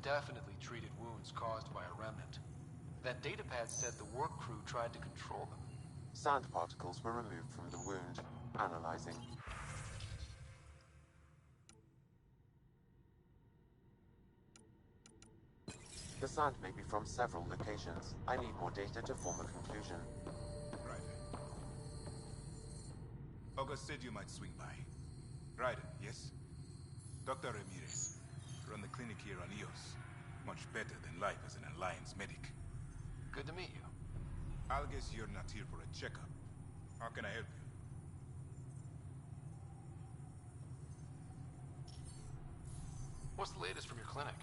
Definitely treated wounds caused by a remnant. That datapad said the work crew tried to control them. Sand particles were removed from the wound. Analyzing. The sand may be from several locations. I need more data to form a conclusion. Right. August said you might swing by. Right, yes? Dr. Ramirez. Run the clinic here on EOS. Much better than life as an Alliance medic. Good to meet you. I'll guess you're not here for a checkup. How can I help you? What's the latest from your clinic?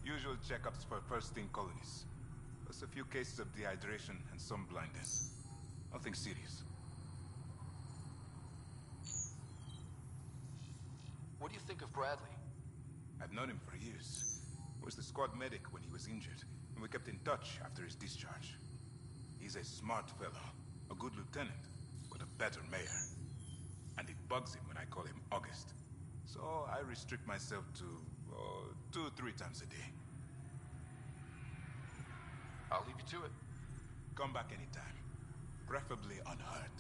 Usual checkups for first-in colonists. Plus a few cases of dehydration and some blindness. Nothing serious. What do you think of Bradley? I've known him for years. Was the squad medic when he was injured, and we kept in touch after his discharge. He's a smart fellow, a good lieutenant, but a better mayor. And it bugs him when I call him August. So I restrict myself to 2-3 times a day. I'll leave you to it. Come back anytime, preferably unhurt.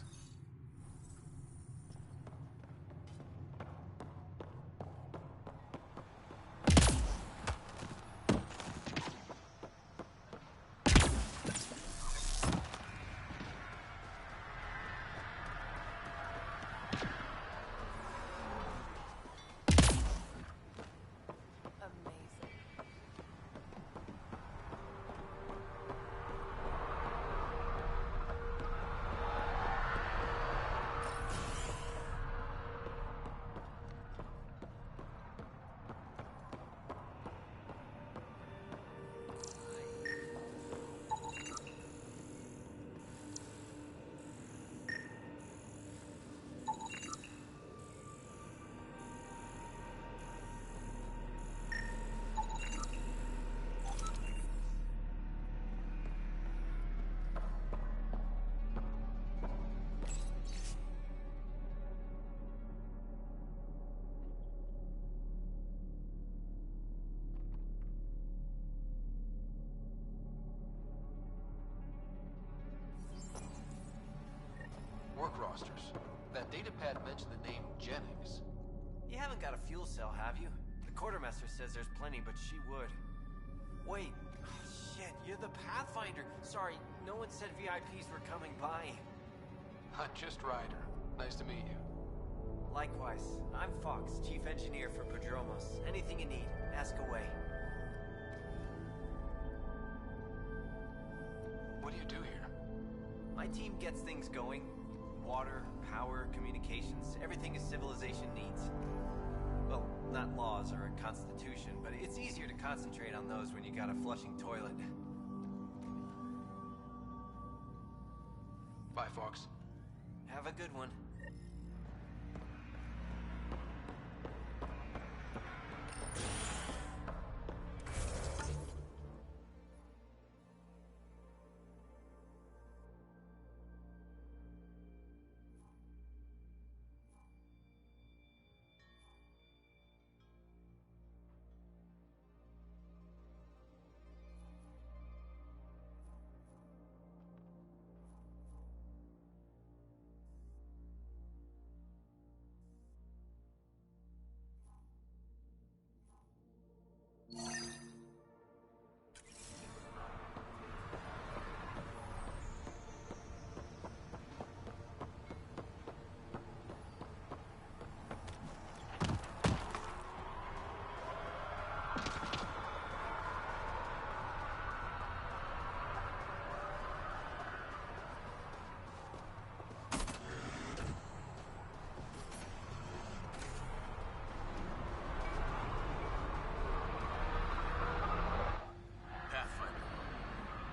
Work rosters. That datapad mentioned the name Jennings. You haven't got a fuel cell, have you? The quartermaster says there's plenty, but she would. Wait. Shit, you're the Pathfinder. Sorry, no one said VIPs were coming by. I'm just Ryder. Nice to meet you. Likewise, I'm Fox, Chief Engineer for Prodromos. Anything you need, ask away. What do you do here? My team gets things going. Water, power, communications, everything a civilization needs. Well, not laws or a constitution, but it's easier to concentrate on those when you got a flushing toilet. Bye, Fox. Have a good one.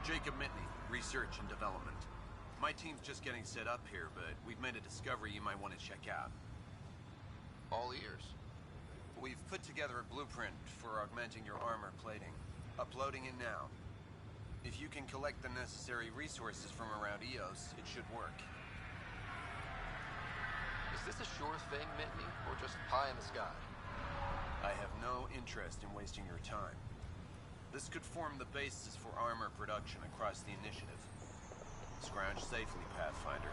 Jacob Mitney, Research and Development. My team's just getting set up here, but we've made a discovery you might want to check out. All ears. We've put together a blueprint for augmenting your armor plating. Uploading it now. If you can collect the necessary resources from around EOS, it should work. Is this a sure thing, Mitney, or just pie in the sky? I have no interest in wasting your time. This could form the basis for armor production across the initiative. Scrounge safely, Pathfinder.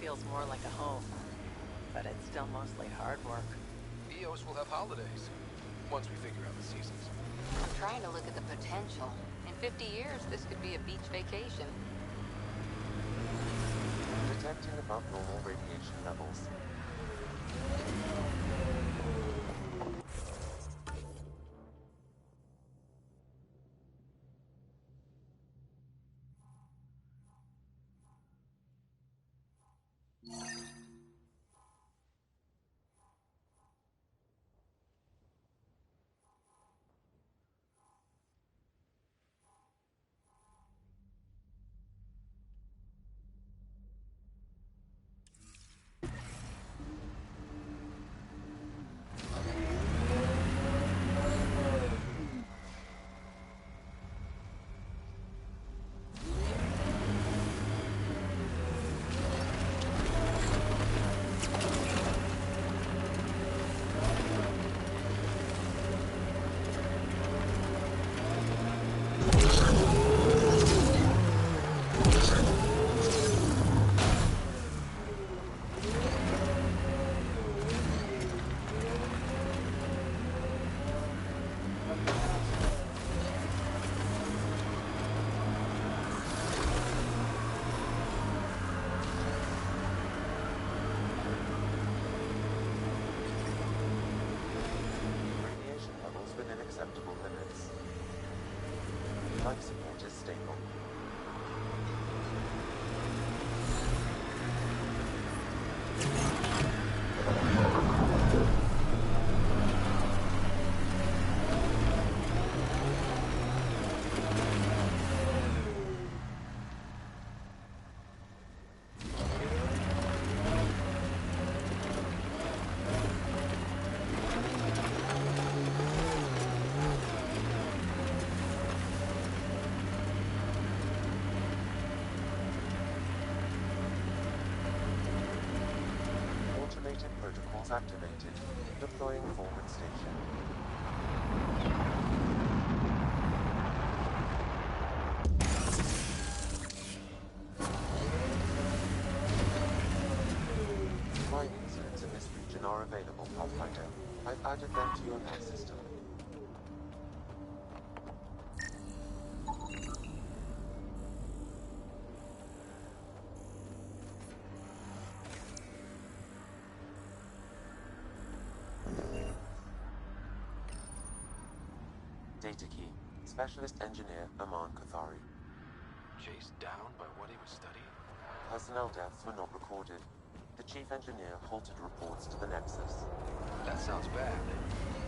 Feels more like a home, but it's still mostly hard work. EOS will have holidays, once we figure out the seasons. I'm trying to look at the potential. In 50 years, this could be a beach vacation. Detecting above normal radiation levels. Life support is stable. Automated protocols activated. Deploying forward station. Mine inserts in this region are available, Pathfinder. I've added them to your nav system. Data key. Specialist Engineer Aman Kathari. Chased down by what he was studying? Personnel deaths were not recorded. The Chief Engineer halted reports to the Nexus. That sounds bad,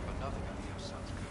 but nothing on Eos sounds good.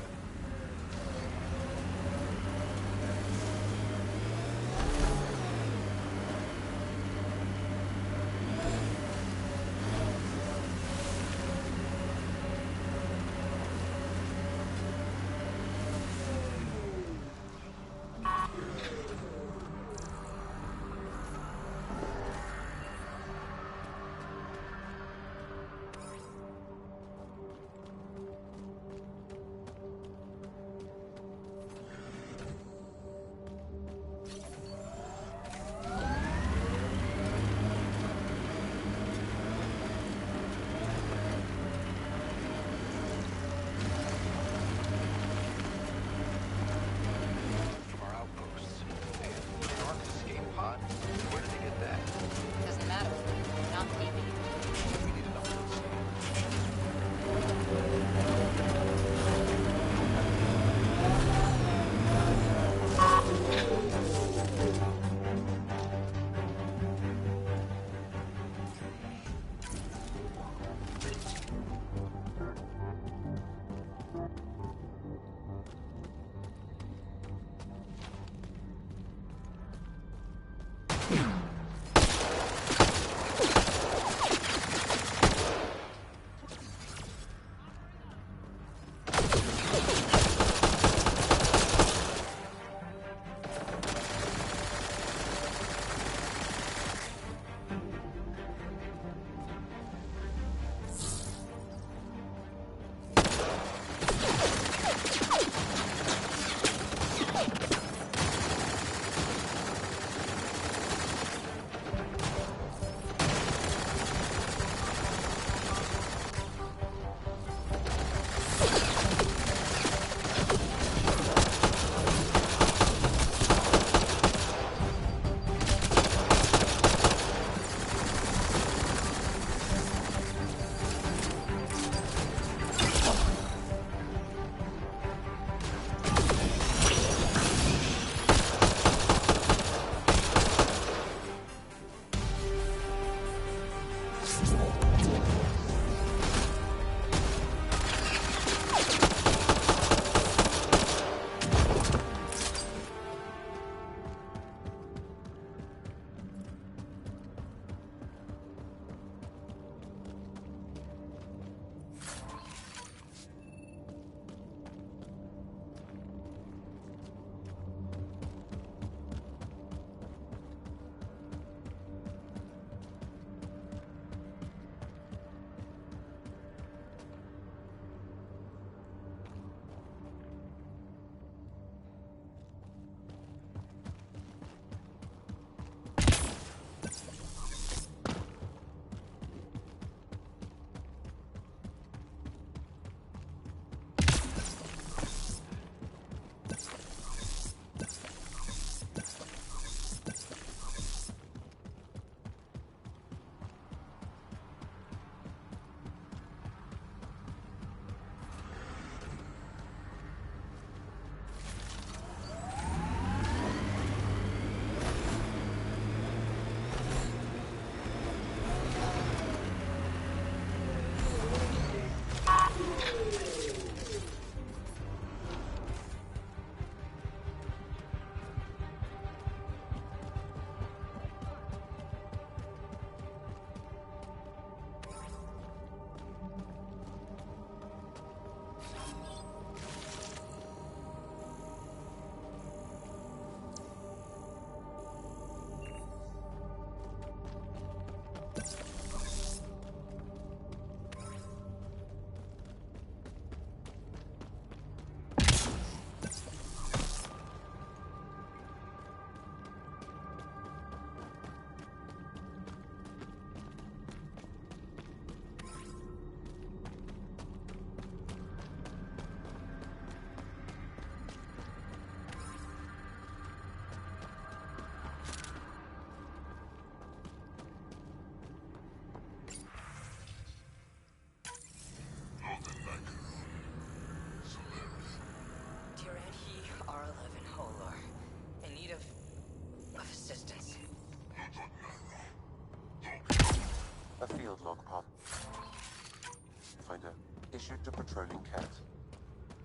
controlling Cat?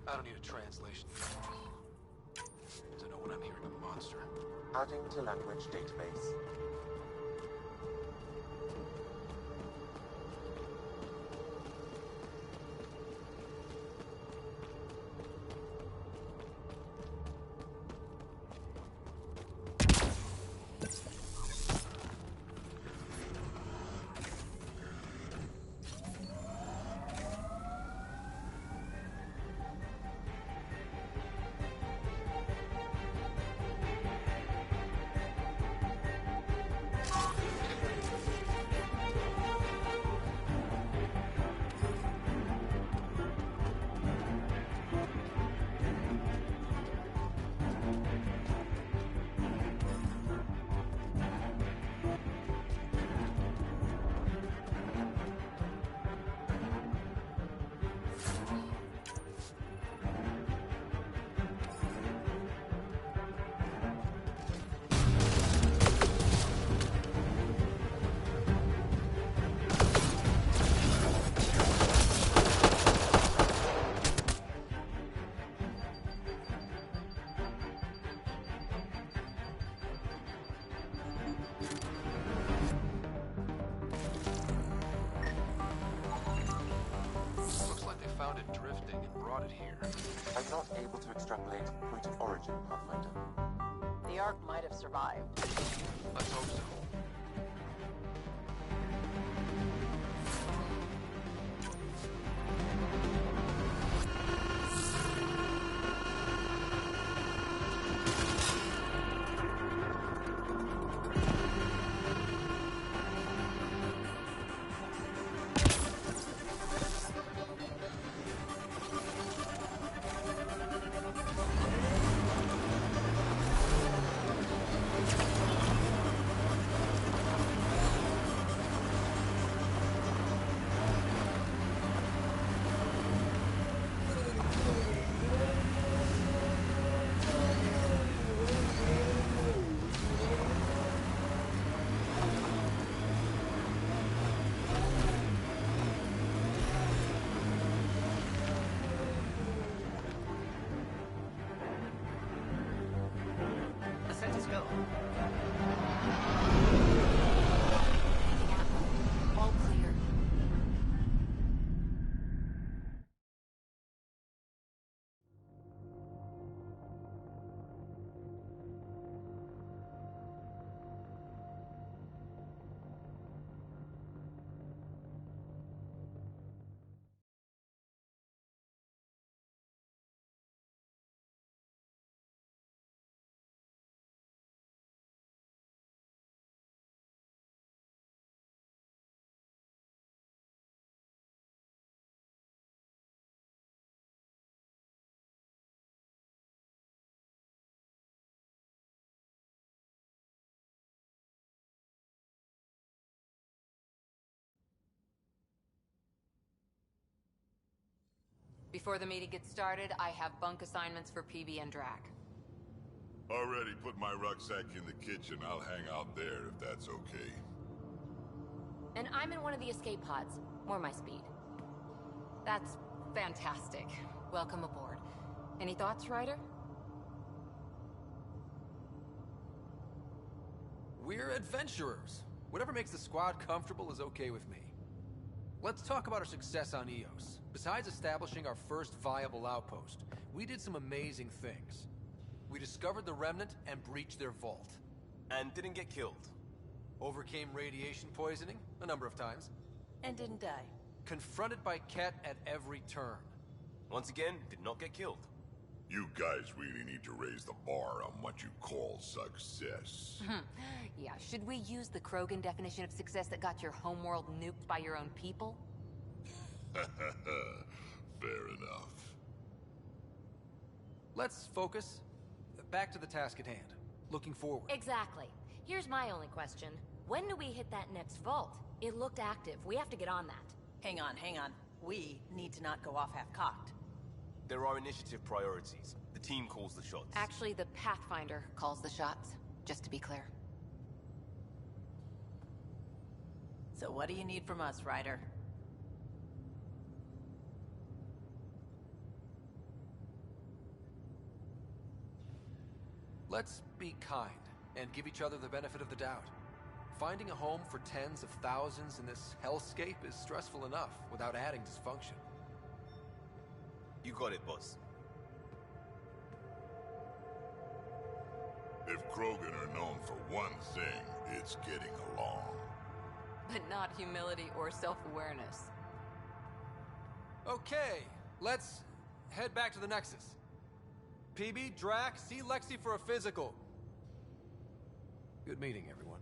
I don't need a translation. To know when I'm hearing a monster. Adding to language database. Looks like they found it drifting and brought it here. I'm not able to extrapolate point of origin, Pathfinder. The Ark might have survived. Let's hope so. Set us go. All clear. Before the meeting gets started, I have bunk assignments for PB and Drac. Already put my rucksack in the kitchen. I'll hang out there if that's okay. And I'm in one of the escape pods. More my speed. That's fantastic. Welcome aboard. Any thoughts, Ryder? We're adventurers. Whatever makes the squad comfortable is okay with me. Let's talk about our success on Eos. Besides establishing our first viable outpost, we did some amazing things. We discovered the Remnant and breached their vault. And didn't get killed. Overcame radiation poisoning a number of times. And didn't die. Confronted by Ket at every turn. Once again, did not get killed. You guys really need to raise the bar on what you call success. Yeah, should we use the Krogan definition of success that got your homeworld nuked by your own people? Fair enough. Let's focus. Back to the task at hand. Looking forward. Exactly. Here's my only question. When do we hit that next vault? It looked active. We have to get on that. Hang on, hang on. We need to not go off half-cocked. There are initiative priorities. The team calls the shots. Actually, the Pathfinder calls the shots, just to be clear. So what do you need from us, Ryder? Let's be kind and give each other the benefit of the doubt. Finding a home for tens of thousands in this hellscape is stressful enough without adding dysfunction. You got it, boss. If Krogan are known for one thing, it's getting along. But not humility or self-awareness. Okay, let's head back to the Nexus. PB, Drac, see Lexi for a physical. Good meeting, everyone.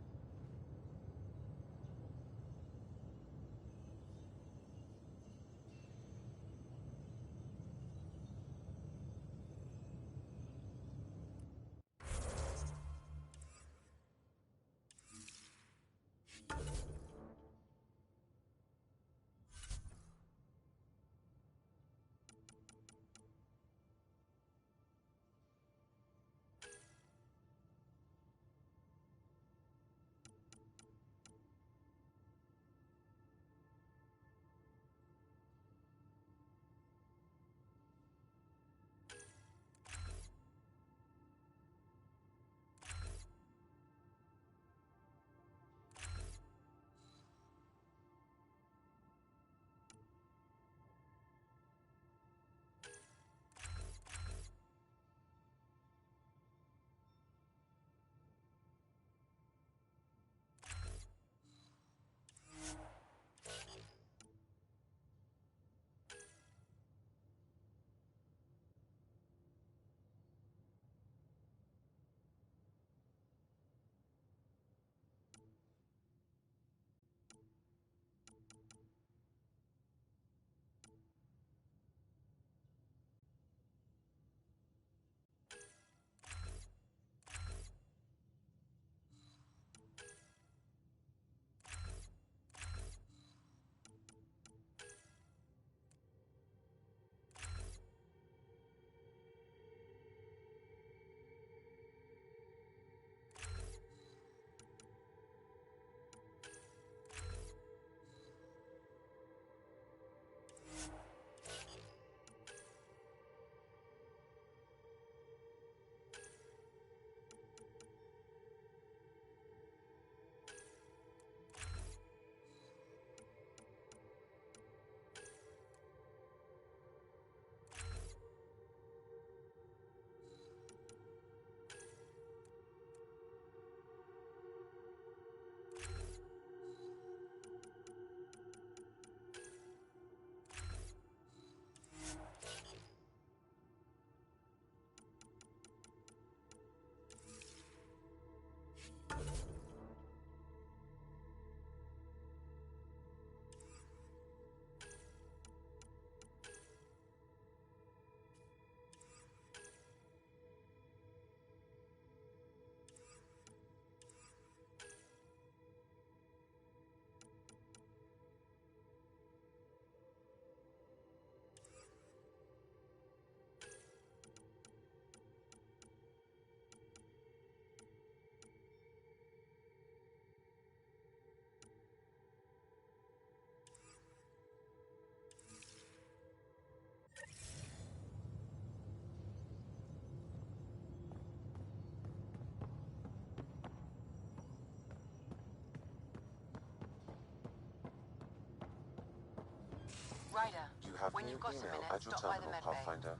Ryder, You have when new you've got a email minute, at your stop by the terminal, med bay. Pathfinder.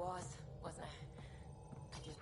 was, wasn't it? I just...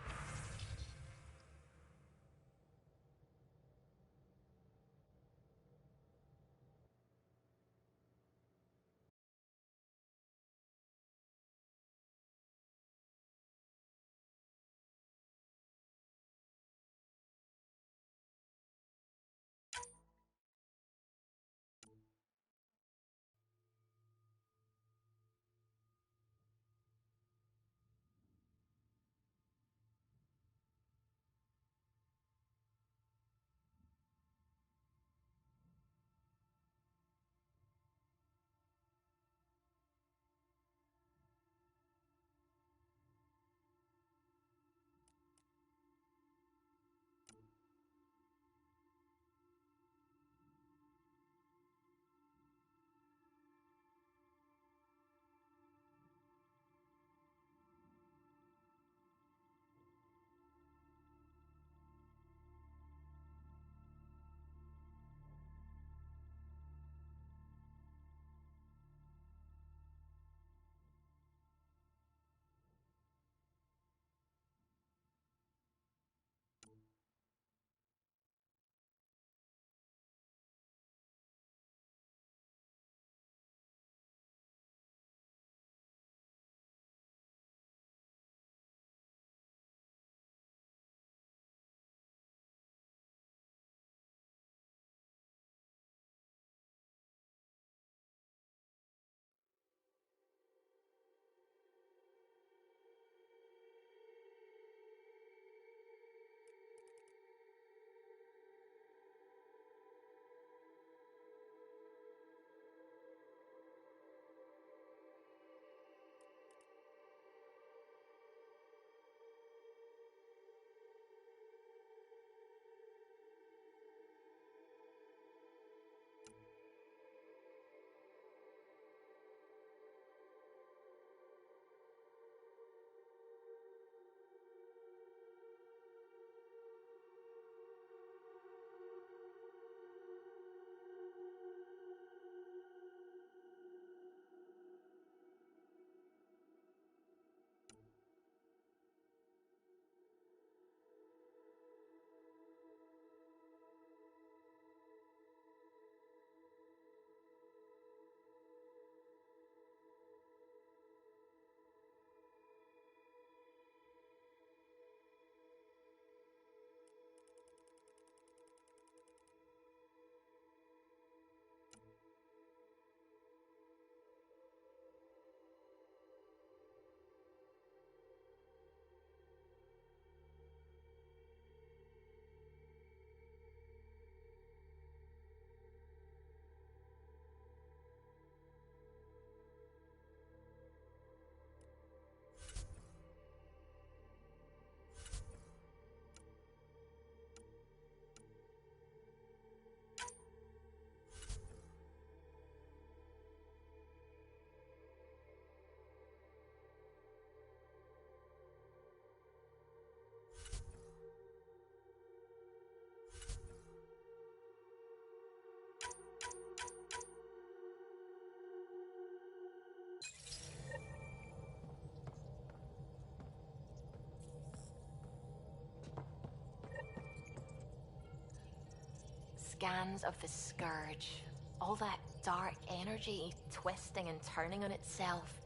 Scans of the Scourge. All that dark energy twisting and turning on itself.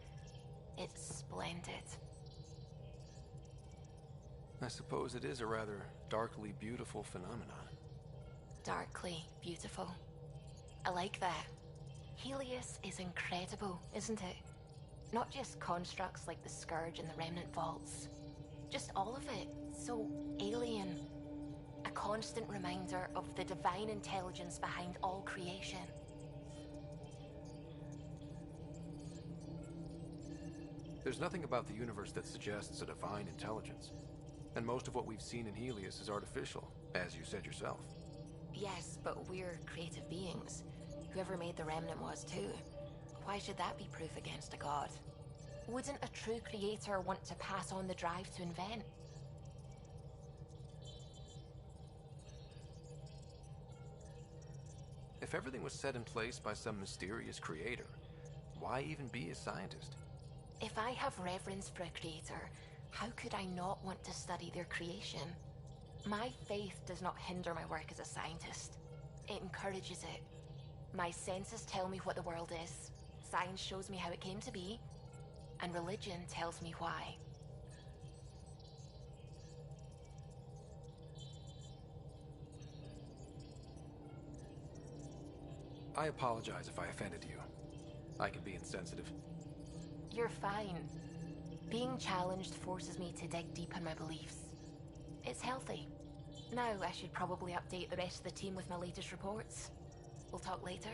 It's splendid. I suppose it is a rather darkly beautiful phenomenon. Darkly beautiful. I like that. Helios is incredible, isn't it? Not just constructs like the Scourge and the Remnant Vaults. Just all of it. So alien. A constant reminder of the divine intelligence behind all creation. There's nothing about the universe that suggests a divine intelligence. And most of what we've seen in Helios is artificial, as you said yourself. Yes, but we're creative beings. Whoever made the Remnant was too. Why should that be proof against a god? Wouldn't a true creator want to pass on the drive to invent? If everything was set in place by some mysterious creator, why even be a scientist? If I have reverence for a creator, how could I not want to study their creation? My faith does not hinder my work as a scientist. It encourages it. My senses tell me what the world is. Science shows me how it came to be. And religion tells me why. I apologize if I offended you. I can be insensitive. You're fine. Being challenged forces me to dig deep in my beliefs. It's healthy. Now I should probably update the rest of the team with my latest reports. We'll talk later.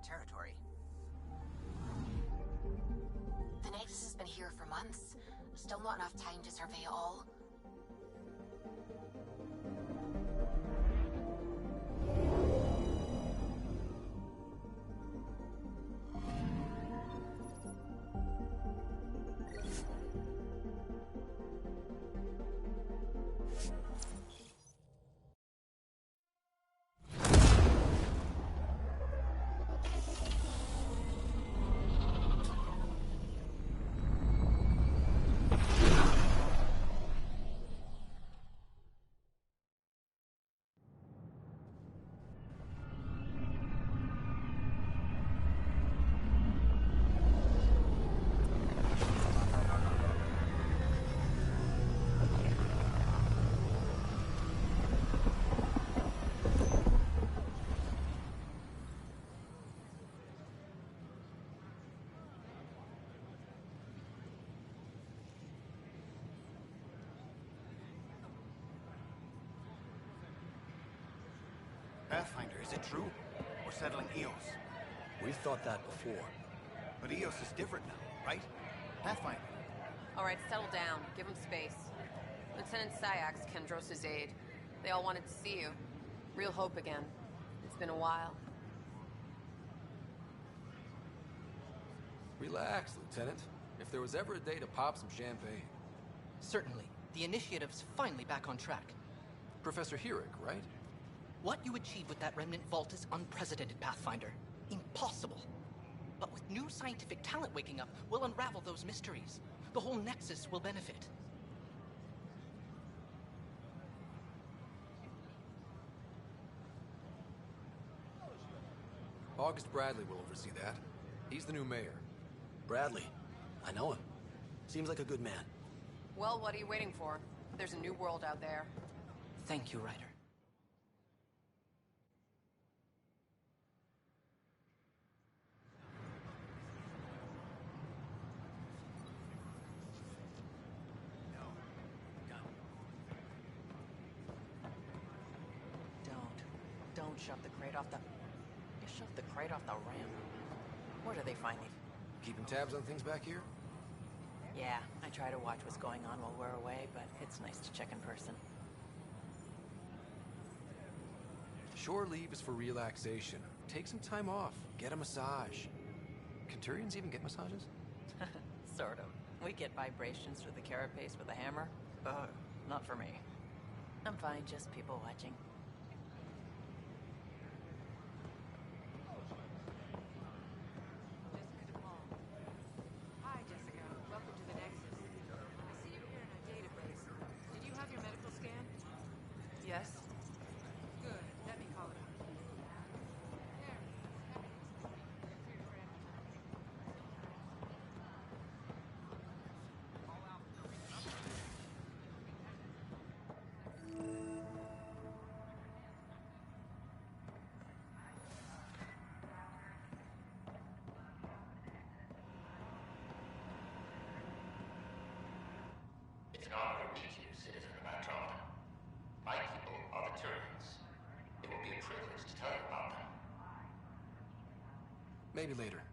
Territory. The Nexus has been here for months. Still not enough time to survey it all. Pathfinder, is it true? We're settling Eos. We've thought that before. But Eos is different now, right? Pathfinder. All right, settle down. Give him space. Lieutenant Syax, Kendros' aide. They all wanted to see you. Real hope again. It's been a while. Relax, Lieutenant. If there was ever a day to pop some champagne. Certainly. The initiative's finally back on track. Professor Herrick, right? What you achieved with that remnant vault is unprecedented, Pathfinder. Impossible. But with new scientific talent waking up, we'll unravel those mysteries. The whole Nexus will benefit. August Bradley will oversee that. He's the new mayor. Bradley. I know him. Seems like a good man. Well, what are you waiting for? There's a new world out there. Thank you, Ryder. Don't shove the crate off the... You shoved the crate off the ramp. Where do they find these? Keeping tabs on things back here? Yeah, I try to watch what's going on while we're away, but it's nice to check in person. Shore leave is for relaxation. Take some time off. Get a massage. Can Turians even get massages? Sort of. We get vibrations through the carapace with a hammer. Ugh, not for me. I'm fine, just people watching. Hi, Jessica. Welcome to the Nexus. I see you're here in our database. Did you have your medical scan? Yes? Good. Let me call it up. Maybe later.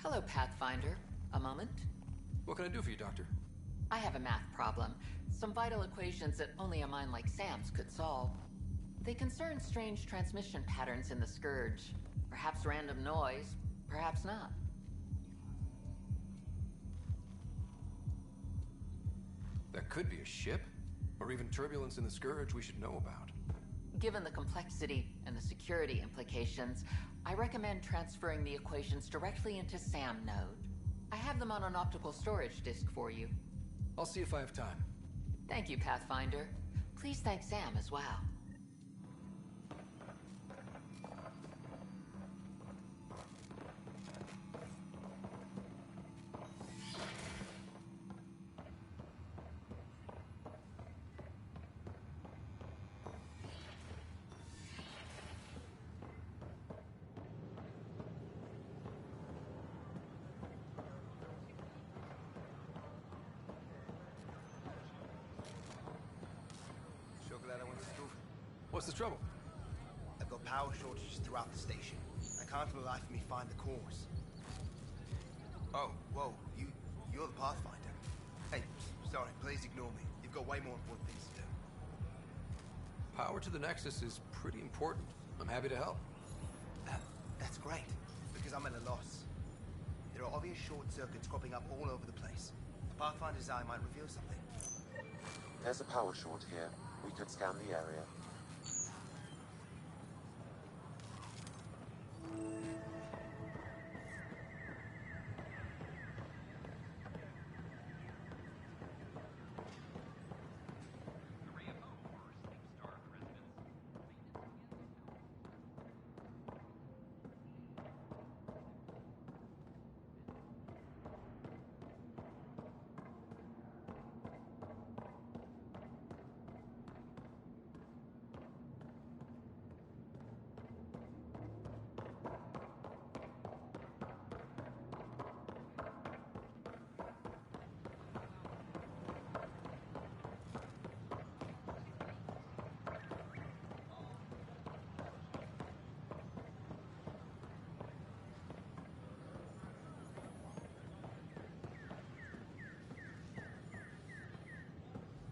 Hello, Pathfinder. A moment? What can I do for you, Doctor? I have a math problem. Some vital equations that only a mind like Sam's could solve. They concern strange transmission patterns in the Scourge. Perhaps random noise, perhaps not. That could be a ship, or even turbulence in the Scourge we should know about. Given the complexity and the security implications, I recommend transferring the equations directly into SAM node. I have them on an optical storage disk for you. I'll see if I have time. Thank you, Pathfinder. Please thank Sam as well. What's the trouble? I've got power shortages throughout the station. I can't for the life of me find the cause. Oh, whoa, you're the Pathfinder. Hey, sorry, please ignore me. You've got way more important things to do. Power to the Nexus is pretty important. I'm happy to help. That's great, because I'm at a loss. There are obvious short circuits cropping up all over the place. A Pathfinder's eye might reveal something. There's a power short here. We could scan the area.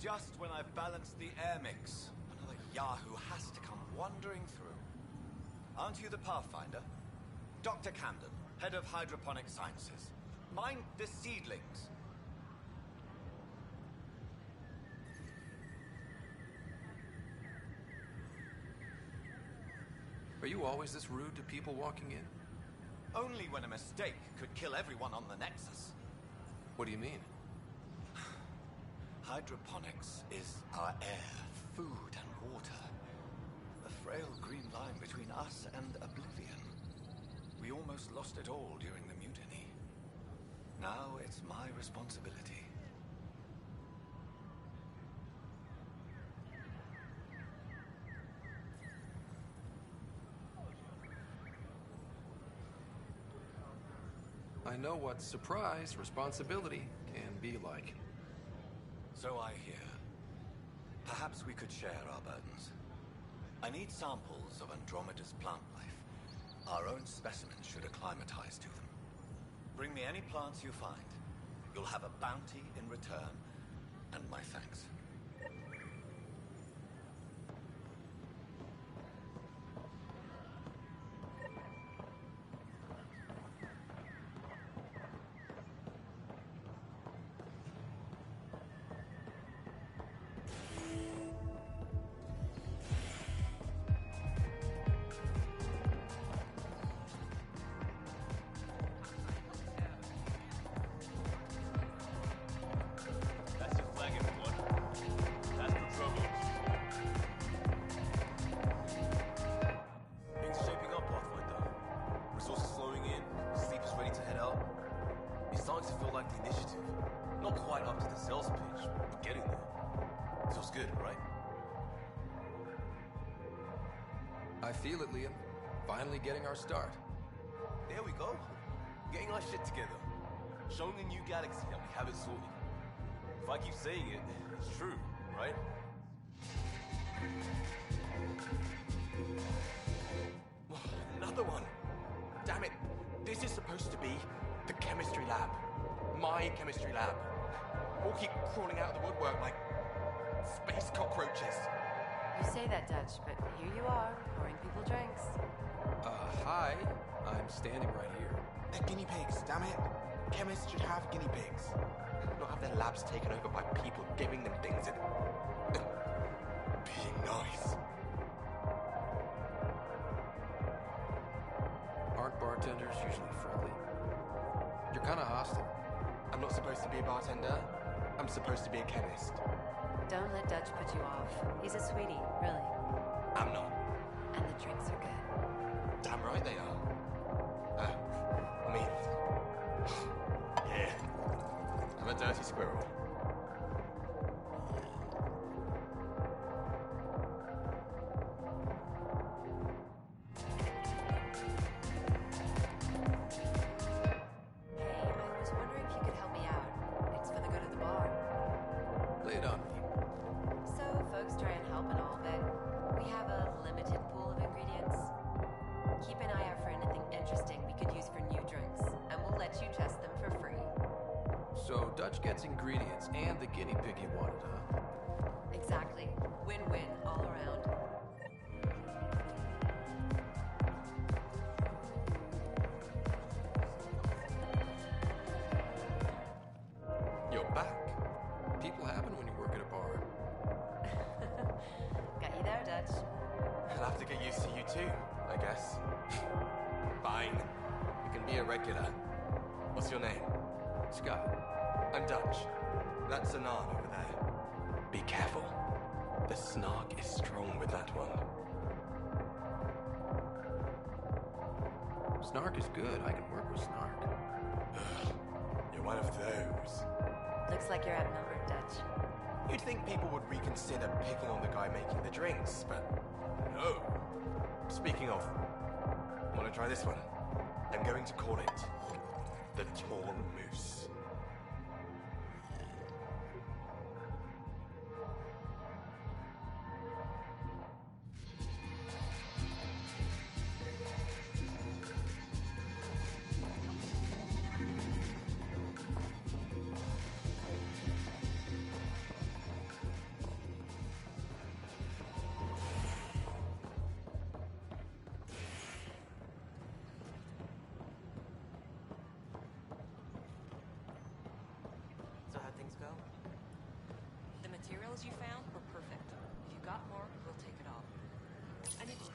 Just when I've balanced the air mix, another Yahoo has to come wandering through. Aren't you the Pathfinder? Dr. Camden, head of hydroponic sciences. Mind the seedlings. Are you always this rude to people walking in? Only when a mistake could kill everyone on the Nexus. What do you mean? Hydroponics is our air, food, and water. A frail green line between us and oblivion. We almost lost it all during the mutiny. Now it's my responsibility. I know what surprise responsibility can be like. So I hear. Perhaps we could share our burdens. I need samples of Andromeda's plant life. Our own specimens should acclimatize to them. Bring me any plants you find. You'll have a bounty in return, and my thanks. That's your flag, everyone. That's the trouble. Things shaping up, Pathfinder. Resources flowing in, sleep is ready to head out. It's starting to feel like the initiative. Not quite up to the sales pitch, but getting there. Feels good, right? I feel it, Liam. Finally getting our start. There we go. Getting our shit together. Showing a new galaxy that we have it sorted. If I keep saying it, it's true, right? Another one. Damn it. This is supposed to be the chemistry lab. My chemistry lab. All keep crawling out of the woodwork like space cockroaches. You say that, Dutch, but here you are, pouring people drinks. Hi. I'm standing right here. They're guinea pigs, damn it. Chemists should have guinea pigs. Not have their labs taken over by people giving them things and being nice. Aren't bartenders usually friendly? You're kind of hostile. I'm not supposed to be a bartender. I'm supposed to be a chemist. Don't let Dutch put you off. He's a sweetie, really. I'm not. And the drinks are good. Damn right they are. I mean... yeah. I'm a dirty squirrel. Hey, I was wondering if you could help me out. It's for the good of the bar. Lay it on me. So, folks try and help and all, but we have a limited pool of ingredients. Keep an eye out for anything interesting we could use for new drinks, and we'll let you test them for free. So Dutch gets ingredients and the guinea pig you wanted, huh? Exactly. Win-win all around. You're back. People happen when you work at a bar. Got you there, Dutch. I'll have to get used to you too, I guess. Fine. You can be a regular. What's your name? Scott. I'm Dutch. That's Anan over there. Be careful. The snark is strong with that one. Snark is good. I can work with Snark. Ugh, you're one of those. Looks like you're outnumbered, Dutch. You'd think people would reconsider picking on the guy making the drinks, but no. Speaking of, want to try this one? I'm going to call it the Tall Moose. So how'd things go? The materials you found were perfect. If you got more, we'll take it all. I need to...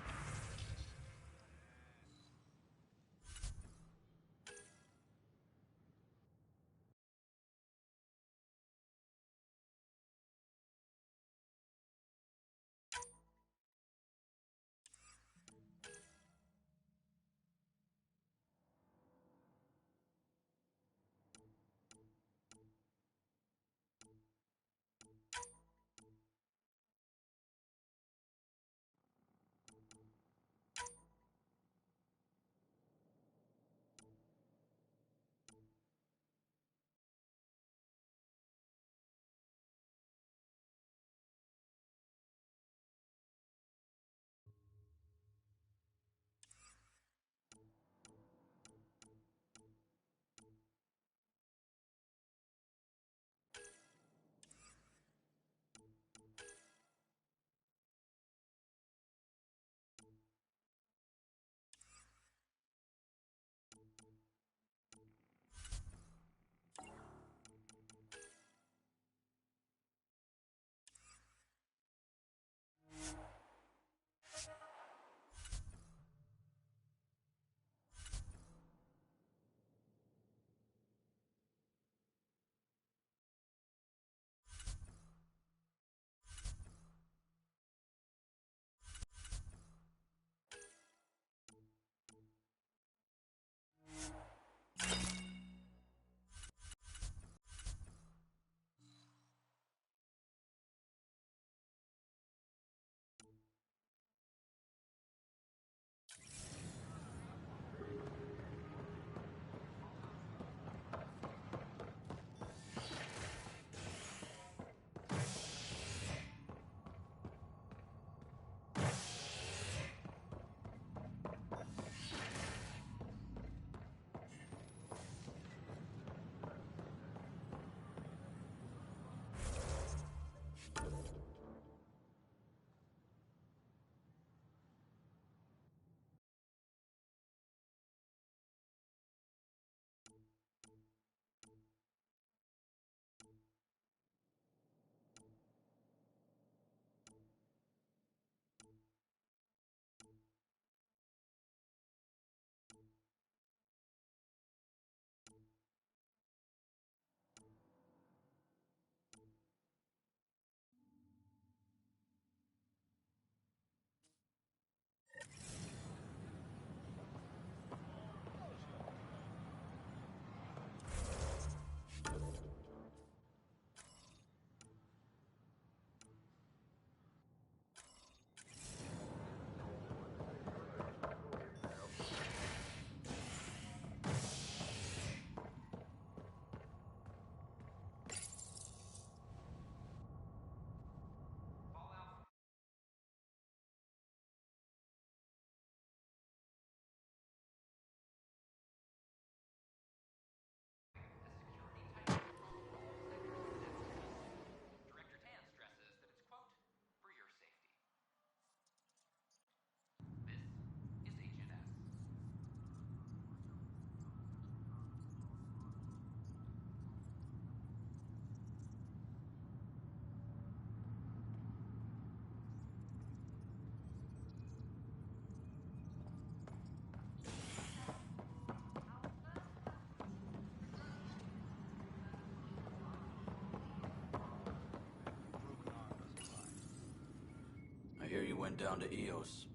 went down to Eos.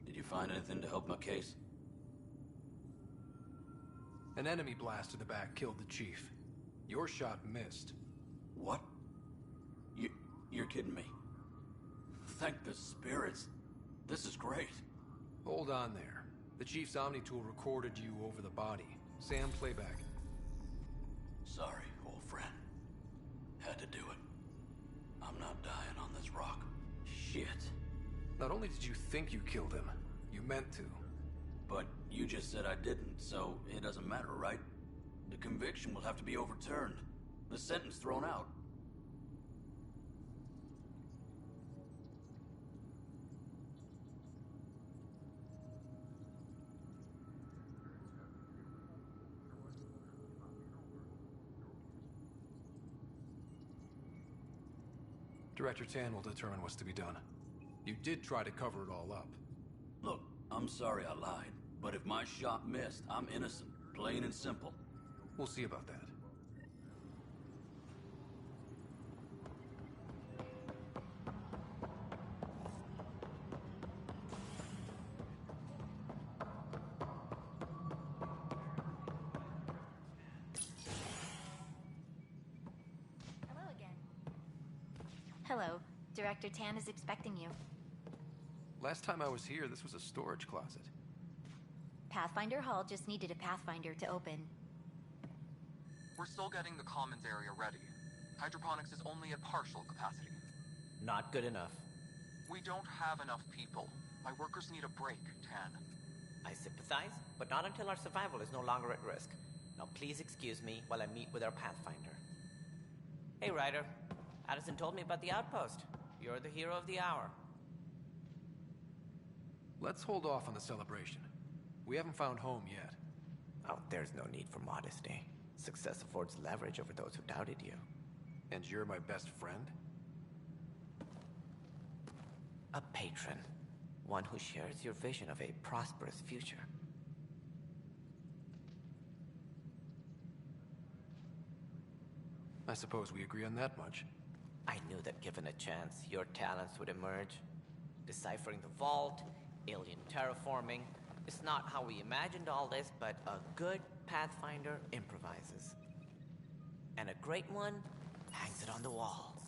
Did you find anything to help my case? An enemy blast to the back killed the chief. Your shot missed. What? You're kidding me. Thank the spirits. This is great. Hold on there. The chief's Omni tool recorded you over the body. Sam, playback. Sorry, old friend. Had to do it. I'm not dying on this rock. Shit. Not only did you think you killed him, you meant to. But you just said I didn't, so it doesn't matter, right? The conviction will have to be overturned. The sentence thrown out. Director Tan will determine what's to be done. You did try to cover it all up. Look, I'm sorry I lied, but if my shot missed, I'm innocent. Plain and simple. We'll see about that. Hello. Director Tan is expecting you. Last time I was here, this was a storage closet. Pathfinder Hall just needed a Pathfinder to open. We're still getting the commons area ready. Hydroponics is only at partial capacity. Not good enough. We don't have enough people. My workers need a break, Tan. I sympathize, but not until our survival is no longer at risk. Now please excuse me while I meet with our Pathfinder. Hey, Ryder. Addison told me about the outpost. You're the hero of the hour. Let's hold off on the celebration. We haven't found home yet. Oh, there's no need for modesty. Success affords leverage over those who doubted you. And you're my best friend? A patron. One who shares your vision of a prosperous future. I suppose we agree on that much. I knew that given a chance, your talents would emerge. Deciphering the vault, alien terraforming. It's not how we imagined all this, but a good Pathfinder improvises. And a great one hangs it on the walls.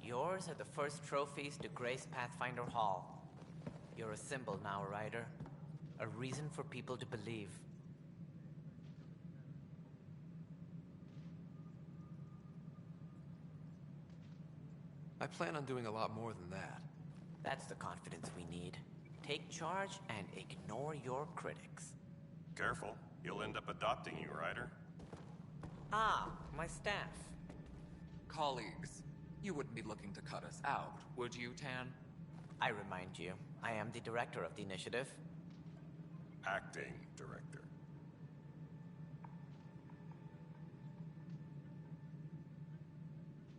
Yours are the first trophies to grace Pathfinder Hall. You're a symbol now, Ryder. A reason for people to believe. I plan on doing a lot more than that. That's the confidence we need. Take charge and ignore your critics. Careful. You'll end up adopting you, Ryder. Ah, my staff. Colleagues, you wouldn't be looking to cut us out, would you, Tan? I remind you, I am the director of the initiative. Acting director.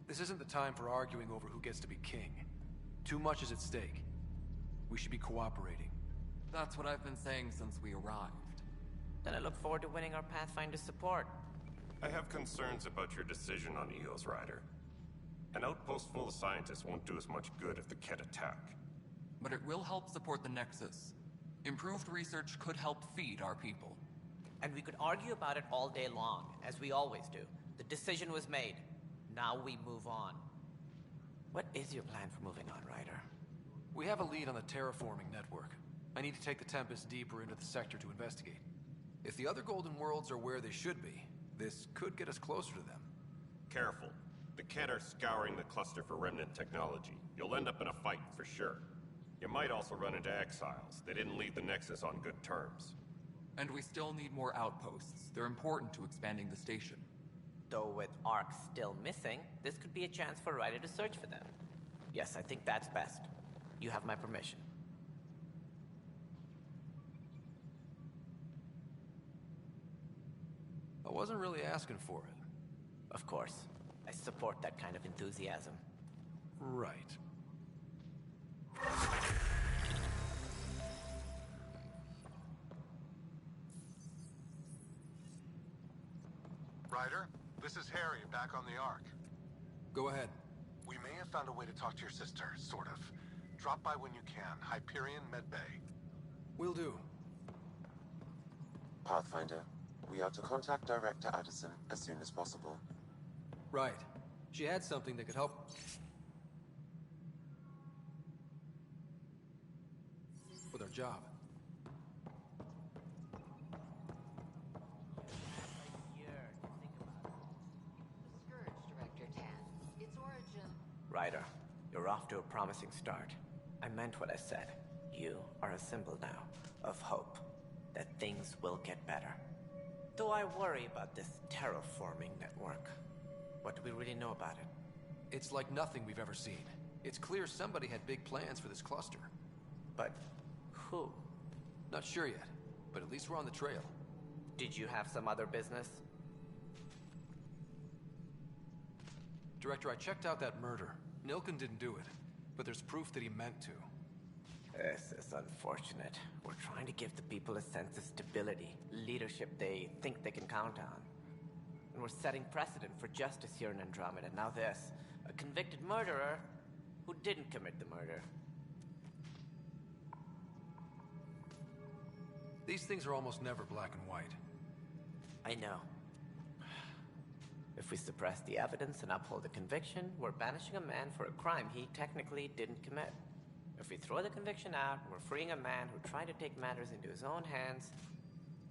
This isn't the time for arguing over who gets to be king. Too much is at stake. We should be cooperating. That's what I've been saying since we arrived. Then I look forward to winning our Pathfinder support. I have concerns about your decision on Eos, Ryder. An outpost full of scientists won't do us much good if the Ket attack. But it will help support the Nexus. Improved research could help feed our people. And we could argue about it all day long, as we always do. The decision was made. Now we move on. What is your plan for moving on, Ryder? We have a lead on the terraforming network. I need to take the Tempest deeper into the sector to investigate. If the other Golden Worlds are where they should be, this could get us closer to them. Careful. The Ket are scouring the cluster for remnant technology. You'll end up in a fight for sure. You might also run into exiles. They didn't leave the Nexus on good terms. And we still need more outposts. They're important to expanding the station. Though with Ark still missing, this could be a chance for Ryder to search for them. Yes, I think that's best. You have my permission. I wasn't really asking for it. Of course. I support that kind of enthusiasm. Right. Ryder, this is Harry, back on the Ark. Go ahead. We may have found a way to talk to your sister, sort of. Drop by when you can. Hyperion Med Bay. Will do. Pathfinder, we are to contact Director Addison as soon as possible. Right. She had something that could help. With our job. Ryder, you're off to a promising start. I meant what I said. You are a symbol now of hope, that things will get better. Though I worry about this terraforming network. What do we really know about it? It's like nothing we've ever seen. It's clear somebody had big plans for this cluster. But who? Not sure yet, but at least we're on the trail. Did you have some other business? Director, I checked out that murder. Nilken didn't do it, but there's proof that he meant to. This is unfortunate. We're trying to give the people a sense of stability, leadership they think they can count on. And we're setting precedent for justice here in Andromeda. Now this, a convicted murderer who didn't commit the murder. These things are almost never black and white. I know. If we suppress the evidence and uphold the conviction, we're banishing a man for a crime he technically didn't commit. If we throw the conviction out, we're freeing a man who tried to take matters into his own hands,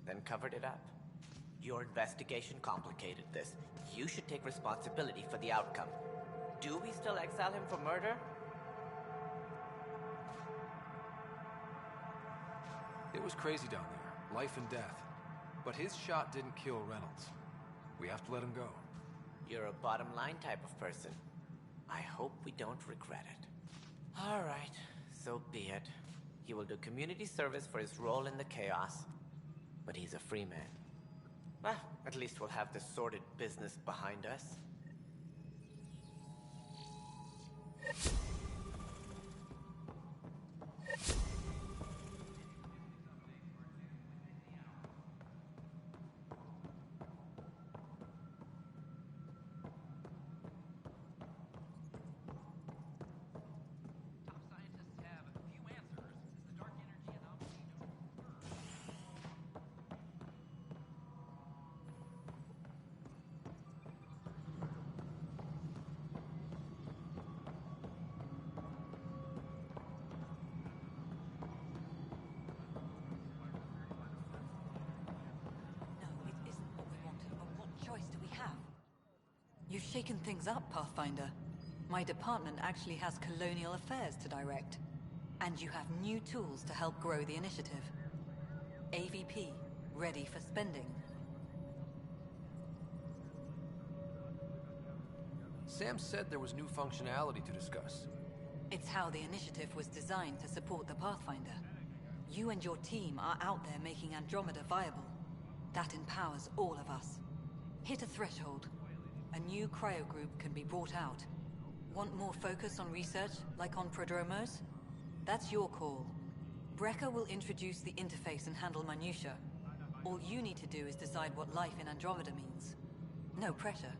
then covered it up. Your investigation complicated this. You should take responsibility for the outcome. Do we still exile him for murder? It was crazy down there, life and death. But his shot didn't kill Reynolds. We have to let him go. You're a bottom line type of person. I hope we don't regret it. All right, so be it. He will do community service for his role in the chaos, but he's a free man. Well, at least we'll have this sordid business behind us. You've shaken things up, Pathfinder. My department actually has colonial affairs to direct. And you have new tools to help grow the initiative. AVP, ready for spending. Sam said there was new functionality to discuss. It's how the initiative was designed to support the Pathfinder. You and your team are out there making Andromeda viable. That empowers all of us. Hit a threshold. A new cryo group can be brought out. Want more focus on research, like on prodromos? That's your call. Brecker will introduce the interface and handle minutiae. All you need to do is decide what life in Andromeda means. No pressure.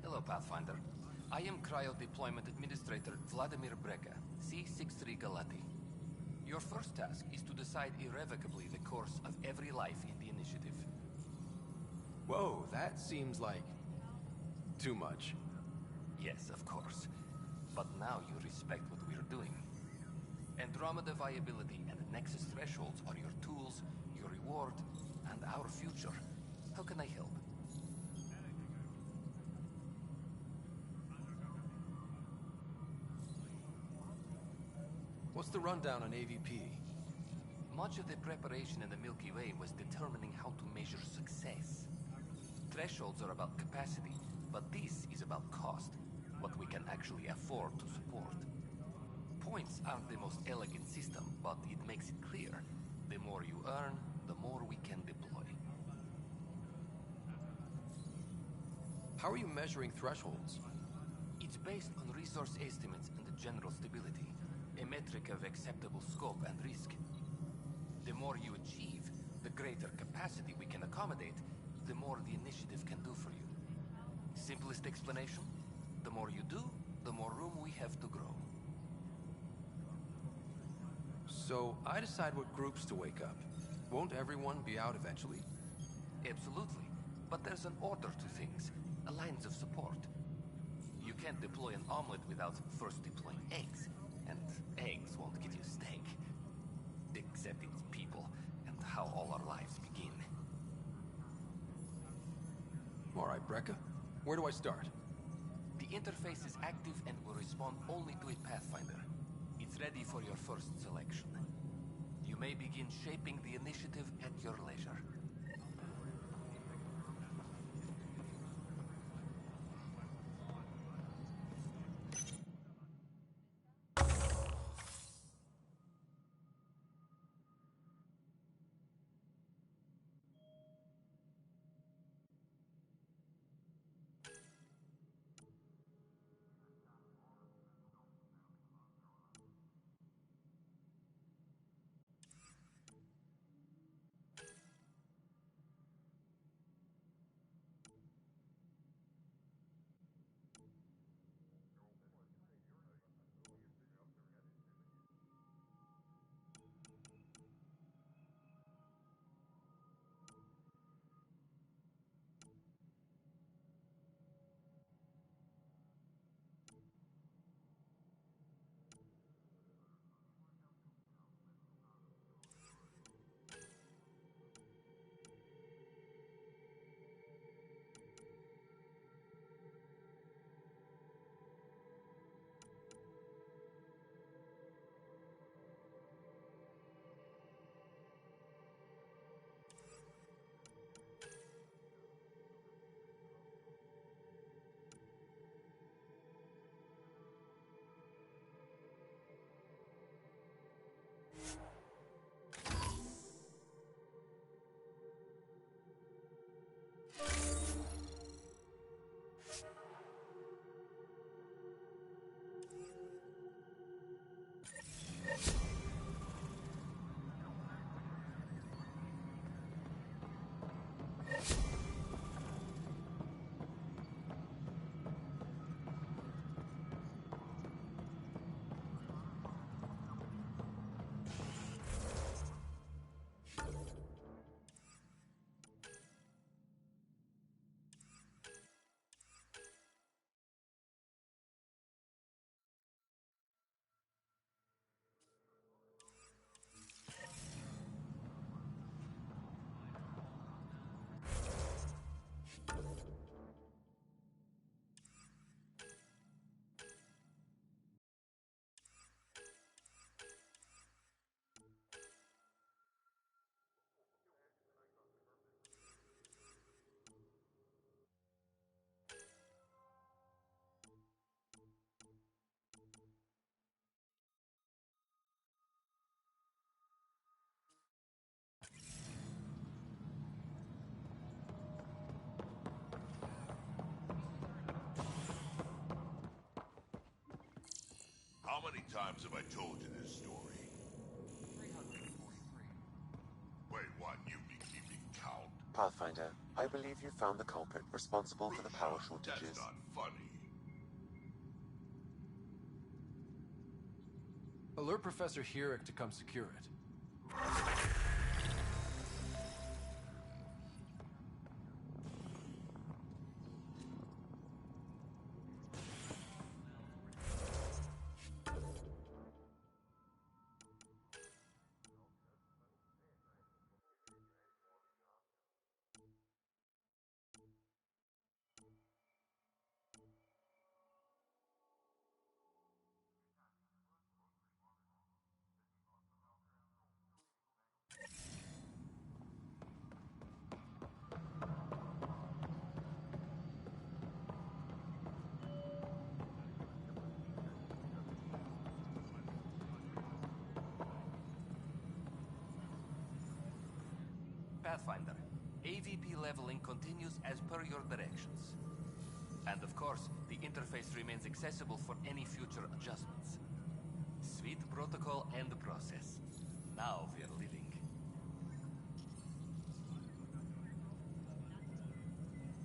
Hello, Pathfinder. I am Cryo Deployment Administrator Vladimir Brecker, C-63 Galati. Your first task is to decide irrevocably the course of every life in the initiative. Whoa, that seems like... too much. Yes, of course. But now you respect what we're doing. Andromeda viability and Nexus thresholds are your tools, your reward, and our future. How can I help? What's the rundown on AVP? Much of the preparation in the Milky Way was determining how to measure success. Thresholds are about capacity, but this is about cost, what we can actually afford to support. Points aren't the most elegant system, but it makes it clear. The more you earn, the more we can deploy. How are you measuring thresholds? It's based on resource estimates and the general stability. a metric of acceptable scope and risk. The more you achieve, the greater capacity we can accommodate, the more the initiative can do for you. Simplest explanation? The more you do, the more room we have to grow. So, I decide what groups to wake up. Won't everyone be out eventually? Absolutely. But there's an order to things, lines of support. You can't deploy an omelet without first deploying eggs, and eggs won't get you steak. Except it's people, and how all our lives begin. Alright, Brekka. Where do I start? The interface is active and will respond only to a Pathfinder. It's ready for your first selection. You may begin shaping the initiative at your leisure. How many times have I told you this story? 343. Wait, what? You've been keeping count? Pathfinder, I believe you found the culprit responsible for the power That's shortages. not funny. Alert Professor Hurek to come secure it. Pathfinder, AVP leveling continues as per your directions. And of course, the interface remains accessible for any future adjustments. Meet protocol and process. Now we're living.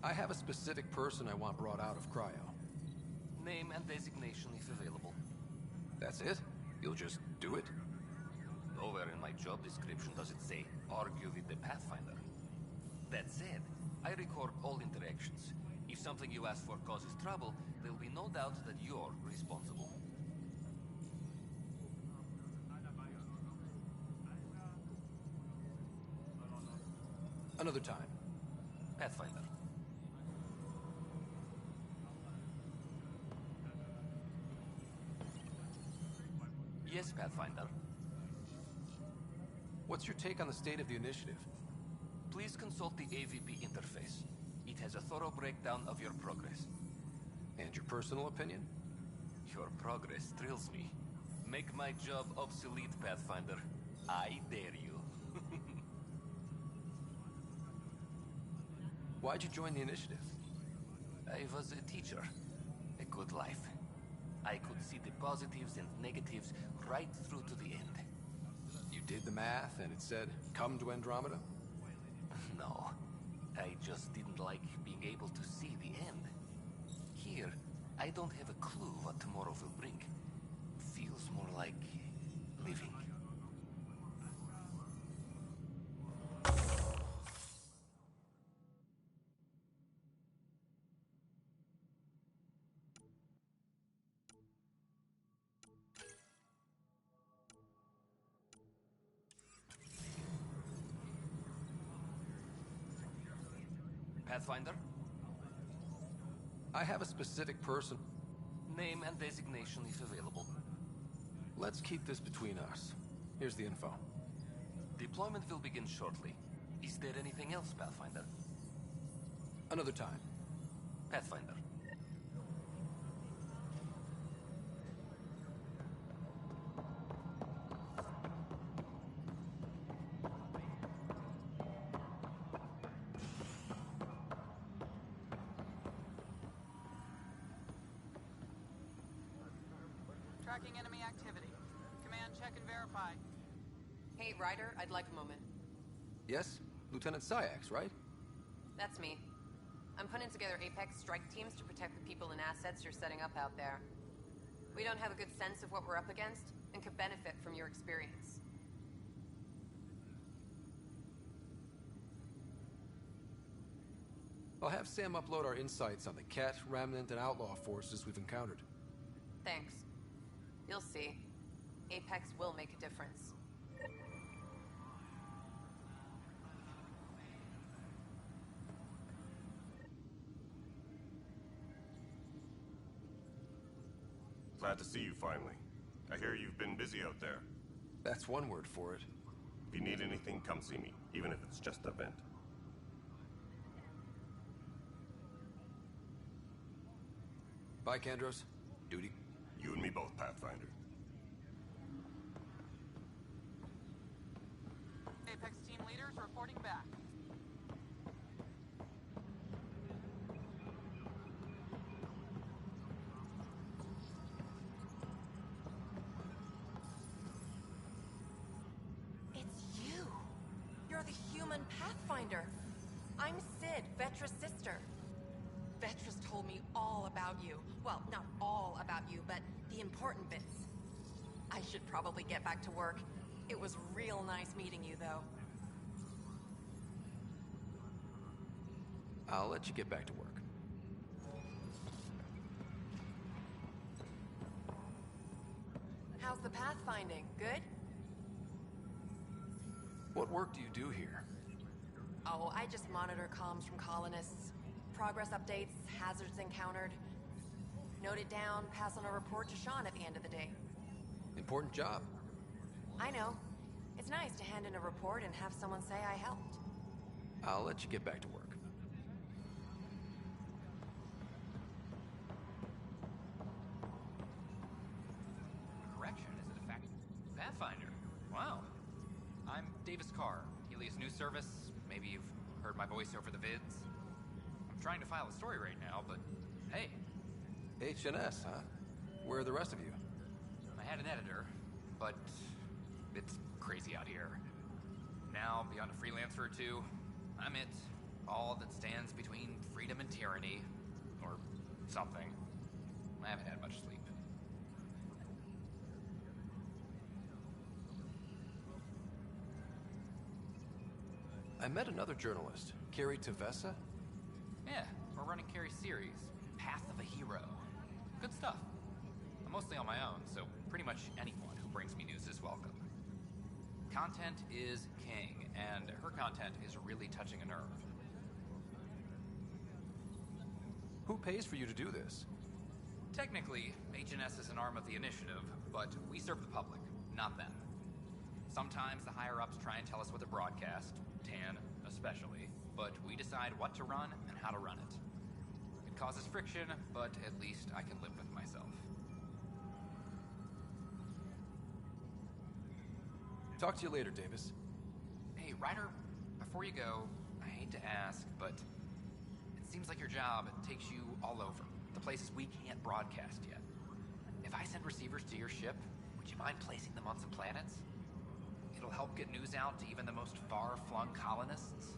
I have a specific person I want brought out of cryo. Name and designation if available. That's it? You'll just do it? Nowhere in my job description does it say, argue with the Pathfinder. That said, I record all interactions. If something you ask for causes trouble, there'll be no doubt that you're responsible. Another time. Pathfinder. Yes, Pathfinder. What's your take on the state of the initiative? Please consult the AVP interface. It has a thorough breakdown of your progress. And your personal opinion? Your progress thrills me. Make my job obsolete, Pathfinder. I dare you. Why'd you join the initiative? I was a teacher. A good life. I could see the positives and negatives right through to the end. You did the math and it said, come to Andromeda? No. I just didn't like being able to see the end. Here, I don't have a clue what tomorrow will bring. Feels more like living. Pathfinder? I have a specific person. Name and designation if available. Let's keep this between us. Here's the info. Deployment will begin shortly. Is there anything else, Pathfinder? Another time. Pathfinder. Tracking enemy activity. Command, check and verify. Hey, Ryder, I'd like a moment. Yes? Lieutenant Syax, right? That's me. I'm putting together Apex strike teams to protect the people and assets you're setting up out there. We don't have a good sense of what we're up against, and could benefit from your experience. I'll have Sam upload our insights on the Ket, Remnant, and Outlaw forces we've encountered. Thanks. You'll see. Apex will make a difference. Glad to see you finally. I hear you've been busy out there. That's one word for it. If you need anything, come see me, even if it's just a vent. Bye, Kandros. Duty. You and me both, Pathfinder. Apex team leaders reporting back. It's you! You're the human Pathfinder! I'm Sid, Vetra's sister. Vetra's told me all about you. Well, not all about you, but the important bits. I should probably get back to work. It was real nice meeting you, though. I'll let you get back to work. How's the pathfinding? Good? What work do you do here? Oh, I just monitor comms from colonists. Progress updates, hazards encountered. Note it down, pass on a report to Sean at the end of the day. Important job. I know. It's nice to hand in a report and have someone say I helped. I'll let you get back to work. Correction, is it a fact? Pathfinder. Wow. I'm Davis Carr, Helios News Service. Maybe you've heard my voice over the vids. I'm trying to file a story right now, but hey. HNS, huh? Where are the rest of you? I had an editor. but it's crazy out here. Now, beyond a freelancer or two, I'm it. All that stands between freedom and tyranny, or something. I haven't had much sleep. I met another journalist, Carrie Tavessa. Yeah, we're running Carrie's series, Path of a Hero. Good stuff. I'm mostly on my own, so pretty much anyone who brings me news is welcome. Content is king, and her content is really touching a nerve. Who pays for you to do this? Technically, HNS is an arm of the initiative, but we serve the public, not them. Sometimes the higher-ups try and tell us what to broadcast, Tan especially, but we decide what to run and how to run it. It causes friction, but at least I can live with myself. Talk to you later, Davis. Hey, Ryder, before you go, I hate to ask, but it seems like your job takes you all over, the places we can't broadcast yet. If I send receivers to your ship, would you mind placing them on some planets? It'll help get news out to even the most far-flung colonists.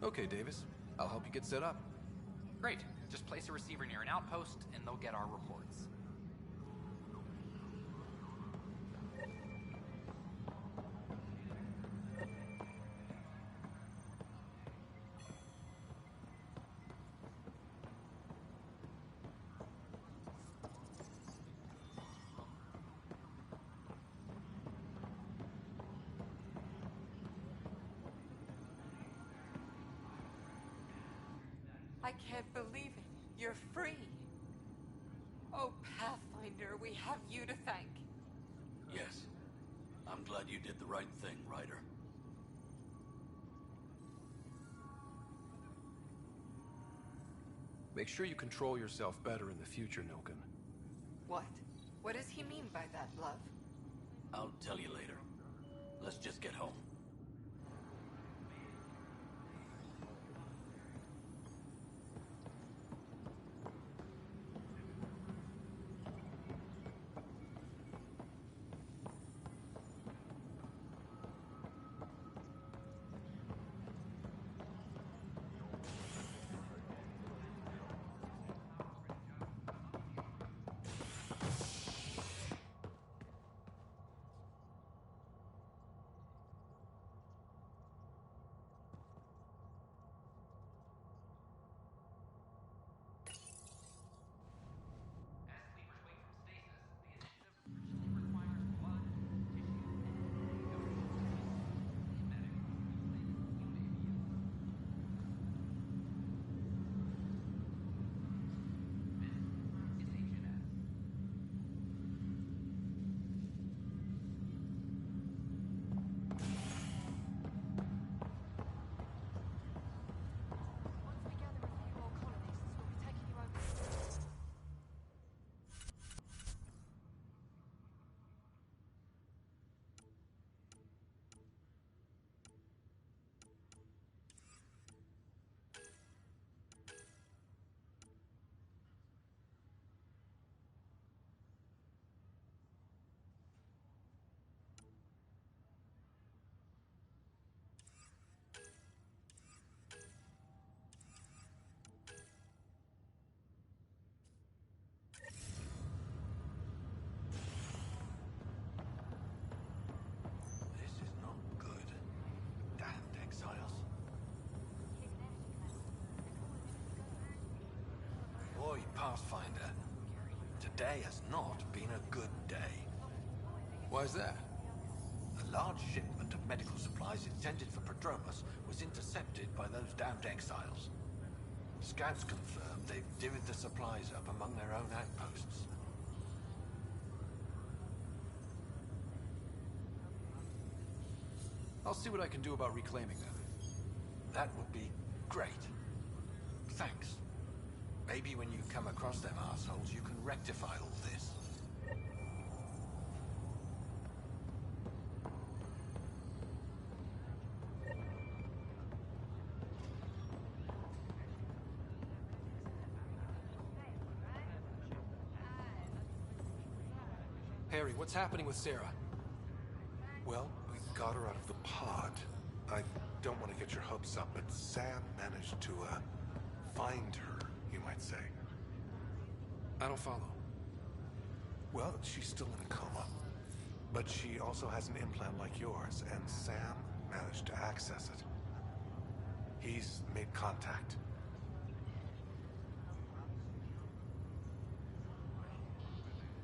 Okay, Davis. I'll help you get set up. Great. Just place a receiver near an outpost, and they'll get our reports. I can't believe it. You're free. Oh, Pathfinder, we have you to thank. Yes. I'm glad you did the right thing, Ryder. Make sure you control yourself better in the future, Nilken. What? What does he mean by that, love? I'll tell you later. Let's just get home. Pathfinder. Today has not been a good day. Why's that? A large shipment of medical supplies intended for Prodromus was intercepted by those damned exiles. Scouts confirmed they've divvied the supplies up among their own outposts. I'll see what I can do about reclaiming them. That would be great. Thanks. Maybe when you come across them assholes, you can rectify all this. Harry, what's happening with Sarah? Well, we got her out of the pod. I don't want to get your hopes up, but Sam managed to, find her, you might say. I don't follow. Well, she's still in a coma. But she also has an implant like yours, and Sam managed to access it. He's made contact.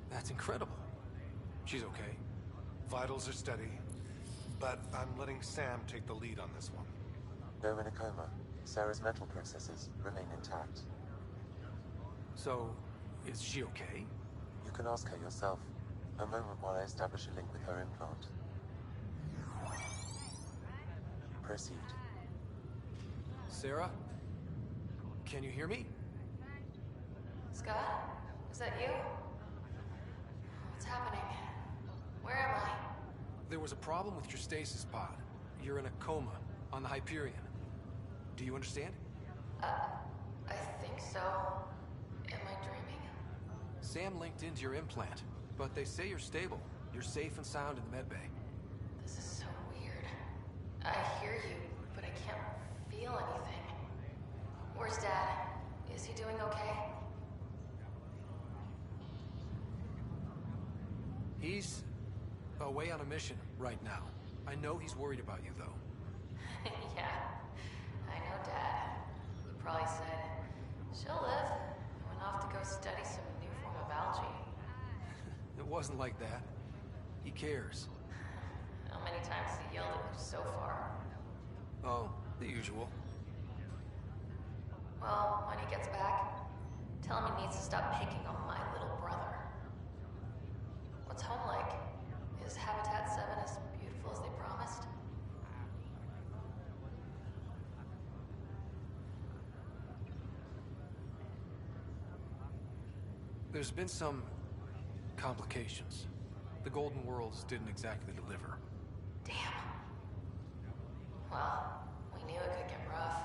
That's incredible. She's okay. Vitals are steady, but I'm letting Sam take the lead on this one. Though in a coma, Sarah's mental processes remain intact. So, is she okay? You can ask her yourself. A moment while I establish a link with her implant. Proceed. Sarah? Can you hear me? Scott? Is that you? What's happening? Where am I? There was a problem with your stasis pod. You're in a coma on the Hyperion. Do you understand? I think so. Am I dreaming? Sam linked into your implant, but they say you're stable. You're safe and sound in the medbay. This is so weird. I hear you, but I can't feel anything. Where's Dad? Is he doing okay? He's away on a mission right now. I know he's worried about you, though. Yeah, I know Dad. He probably said, she'll live, and went off to go study some new form of algae. It wasn't like that. He cares. How many times has he yelled at you so far? Oh, the usual. Well, when he gets back, tell him he needs to stop picking on my little brother. What's home like? Is Habitat 7 as beautiful as they promised? There's been some complications. The Golden Worlds didn't exactly deliver. Damn. Well, we knew it could get rough.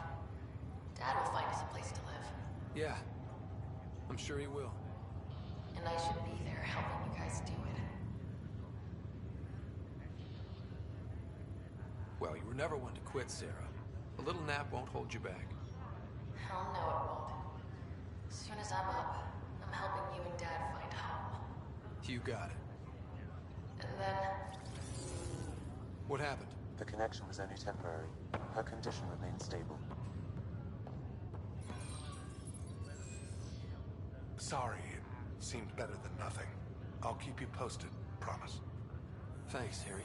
Dad will find us a place to live. Yeah, I'm sure he will. And I should be there helping you guys do it. Well, you were never one to quit, Sarah. A little nap won't hold you back. Hell no, it won't. As soon as I'm up, I'm helping you and Dad find home. You got it. And then... What happened? The connection was only temporary. Her condition remains stable. Sorry, it seemed better than nothing. I'll keep you posted, promise. Thanks, Harry.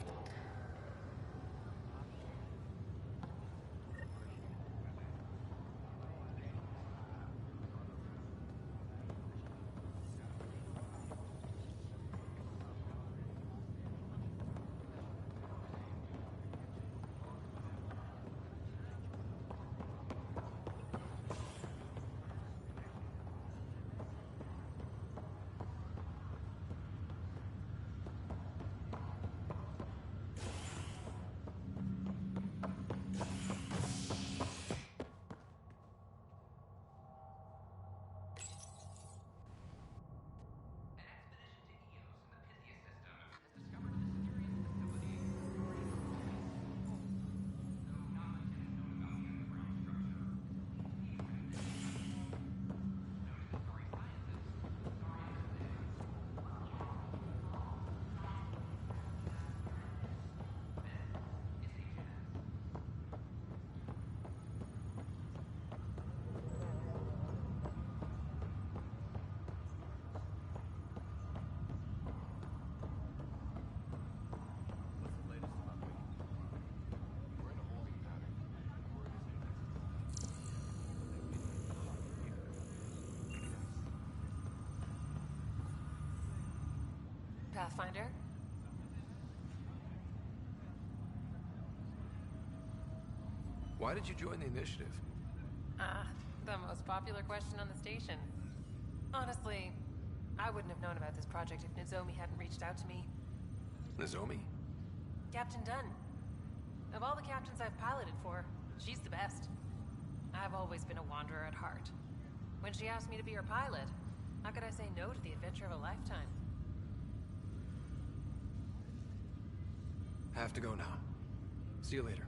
Pathfinder? Why did you join the initiative? The most popular question on the station. Honestly, I wouldn't have known about this project if Nozomi hadn't reached out to me. Nozomi? Captain Dunn. Of all the captains I've piloted for, she's the best. I've always been a wanderer at heart. When she asked me to be her pilot, how could I say no to the adventure of a lifetime? Have to go now. See you later.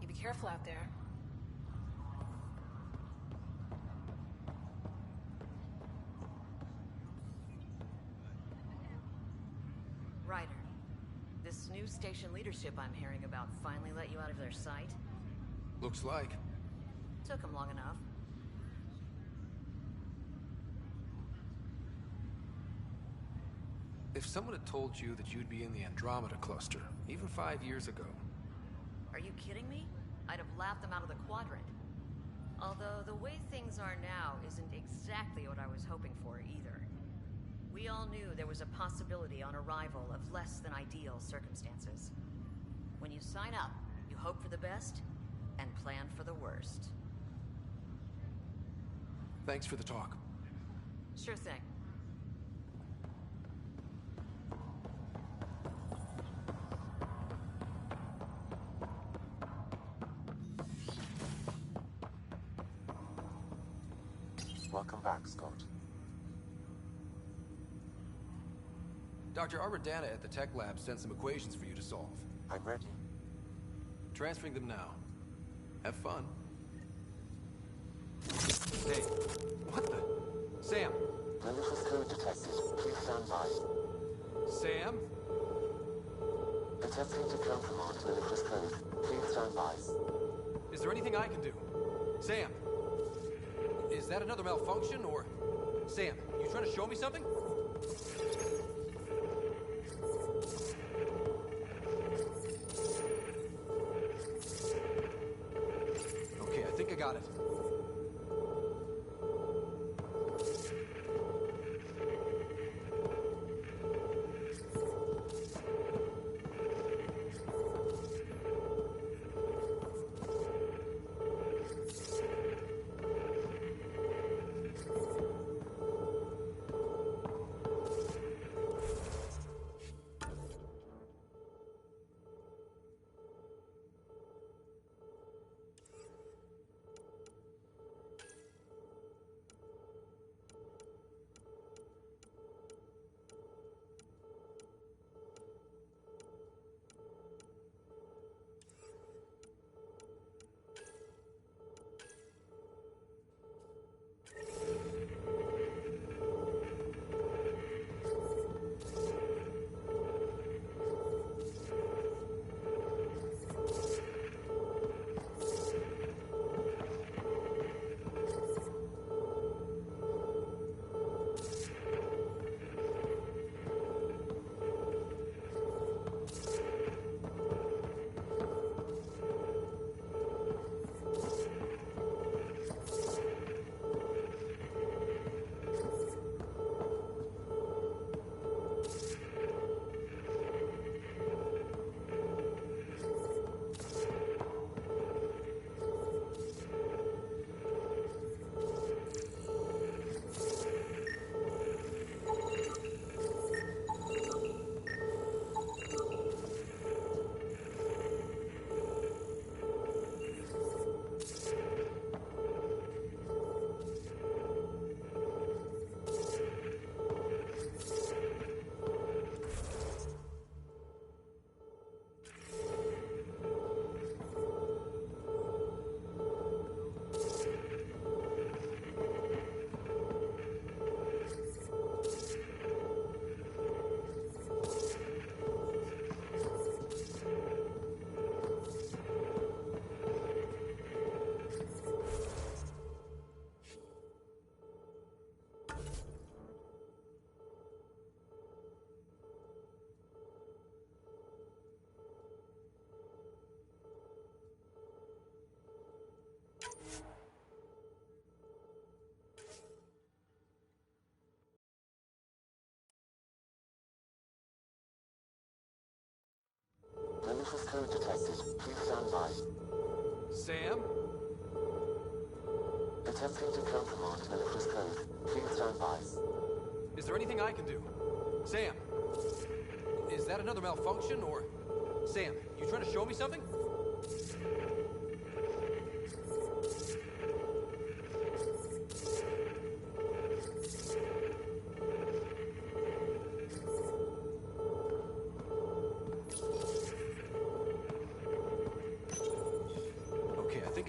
You be careful out there. Ryder, this new station leadership I'm hearing about finally let you out of their sight? Looks like. Took them long enough. If someone had told you that you'd be in the Andromeda cluster, even 5 years ago... Are you kidding me? I'd have laughed them out of the quadrant. Although the way things are now isn't exactly what I was hoping for either. We all knew there was a possibility on arrival of less than ideal circumstances. When you sign up, you hope for the best and plan for the worst. Thanks for the talk. Sure thing. Welcome back, Scott. Dr. Armadana at the tech lab sent some equations for you to solve. I'm ready. Transferring them now. Have fun. Hey, what the? Sam! Malicious code detected. Please stand by. Sam? Attempting to countermand malicious code. Please stand by. Is there anything I can do? Sam! Is that another malfunction, or... Sam, you trying to show me something? Okay, I think I got it. Malicious code detected. Please stand by. Sam? Attempting to countermand malicious code. Please stand by. Is there anything I can do? Sam! Is that another malfunction, or... Sam, you trying to show me something?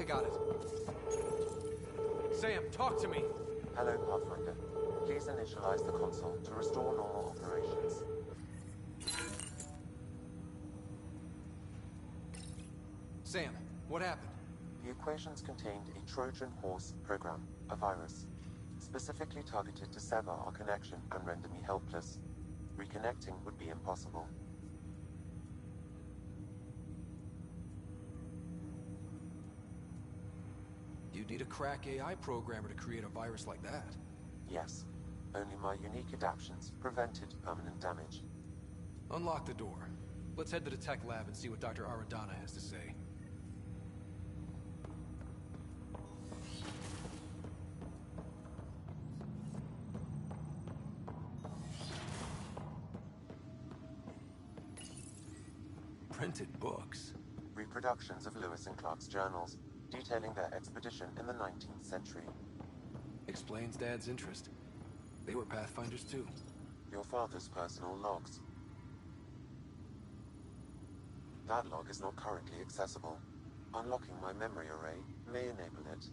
got it. Sam, talk to me. Hello, Pathfinder. Please initialize the console to restore normal operations. Sam, what happened? The equations contained a Trojan horse program, a virus, specifically targeted to sever our connection and render me helpless. Reconnecting would be impossible. You'd need a crack AI programmer to create a virus like that. Yes. Only my unique adaptions prevented permanent damage. Unlock the door. Let's head to the tech lab and see what Dr. Aradana has to say. Printed books. Reproductions of Lewis and Clark's journals, detailing their expedition in the 19th century. Explains Dad's interest. They were Pathfinders too. Your father's personal logs. That log is not currently accessible. Unlocking my memory array may enable it.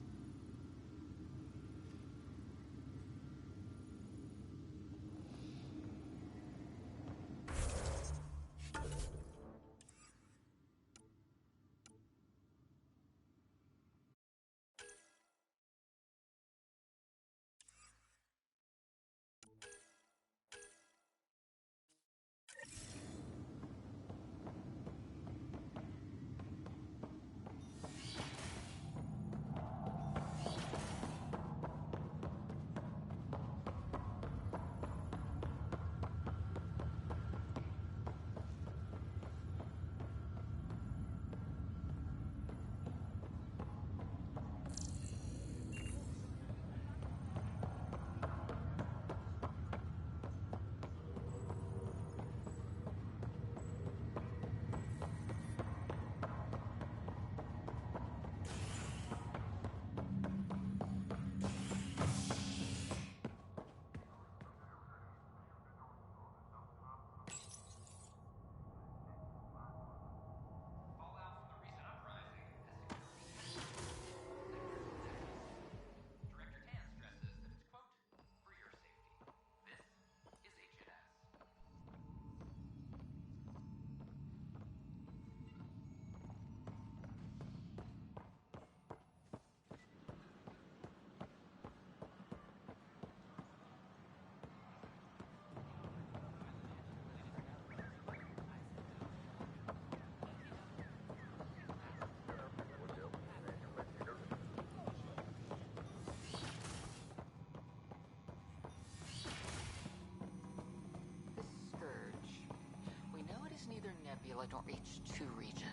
Neither nebula nor H2 region.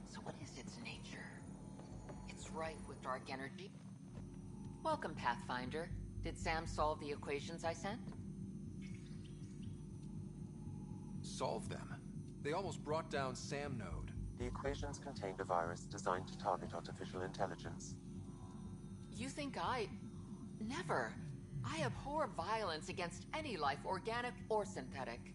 So what is its nature? It's rife with dark energy. Welcome, Pathfinder. Did Sam solve the equations I sent? Solve them? They almost brought down Sam Node. The equations contained a virus designed to target artificial intelligence. You think I... Never. I abhor violence against any life, organic or synthetic.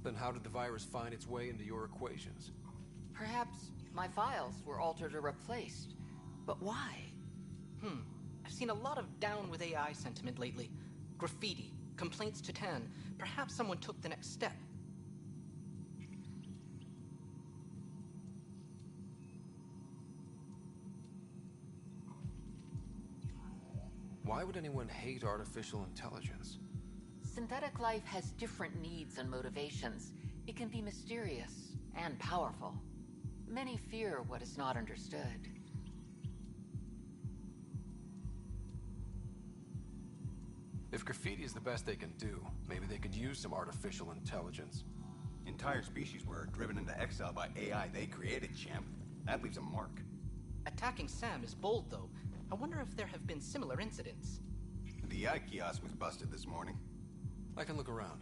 Then how did the virus find its way into your equations? Perhaps my files were altered or replaced. But why? I've seen a lot of down with AI sentiment lately. Graffiti, complaints to 10. Perhaps someone took the next step. Why would anyone hate artificial intelligence? Synthetic life has different needs and motivations. It can be mysterious and powerful. Many fear what is not understood. If graffiti is the best they can do, maybe they could use some artificial intelligence. Entire species were driven into exile by AI they created, champ. That leaves a mark. Attacking Sam is bold, though. I wonder if there have been similar incidents. The eye kiosk was busted this morning. I can look around.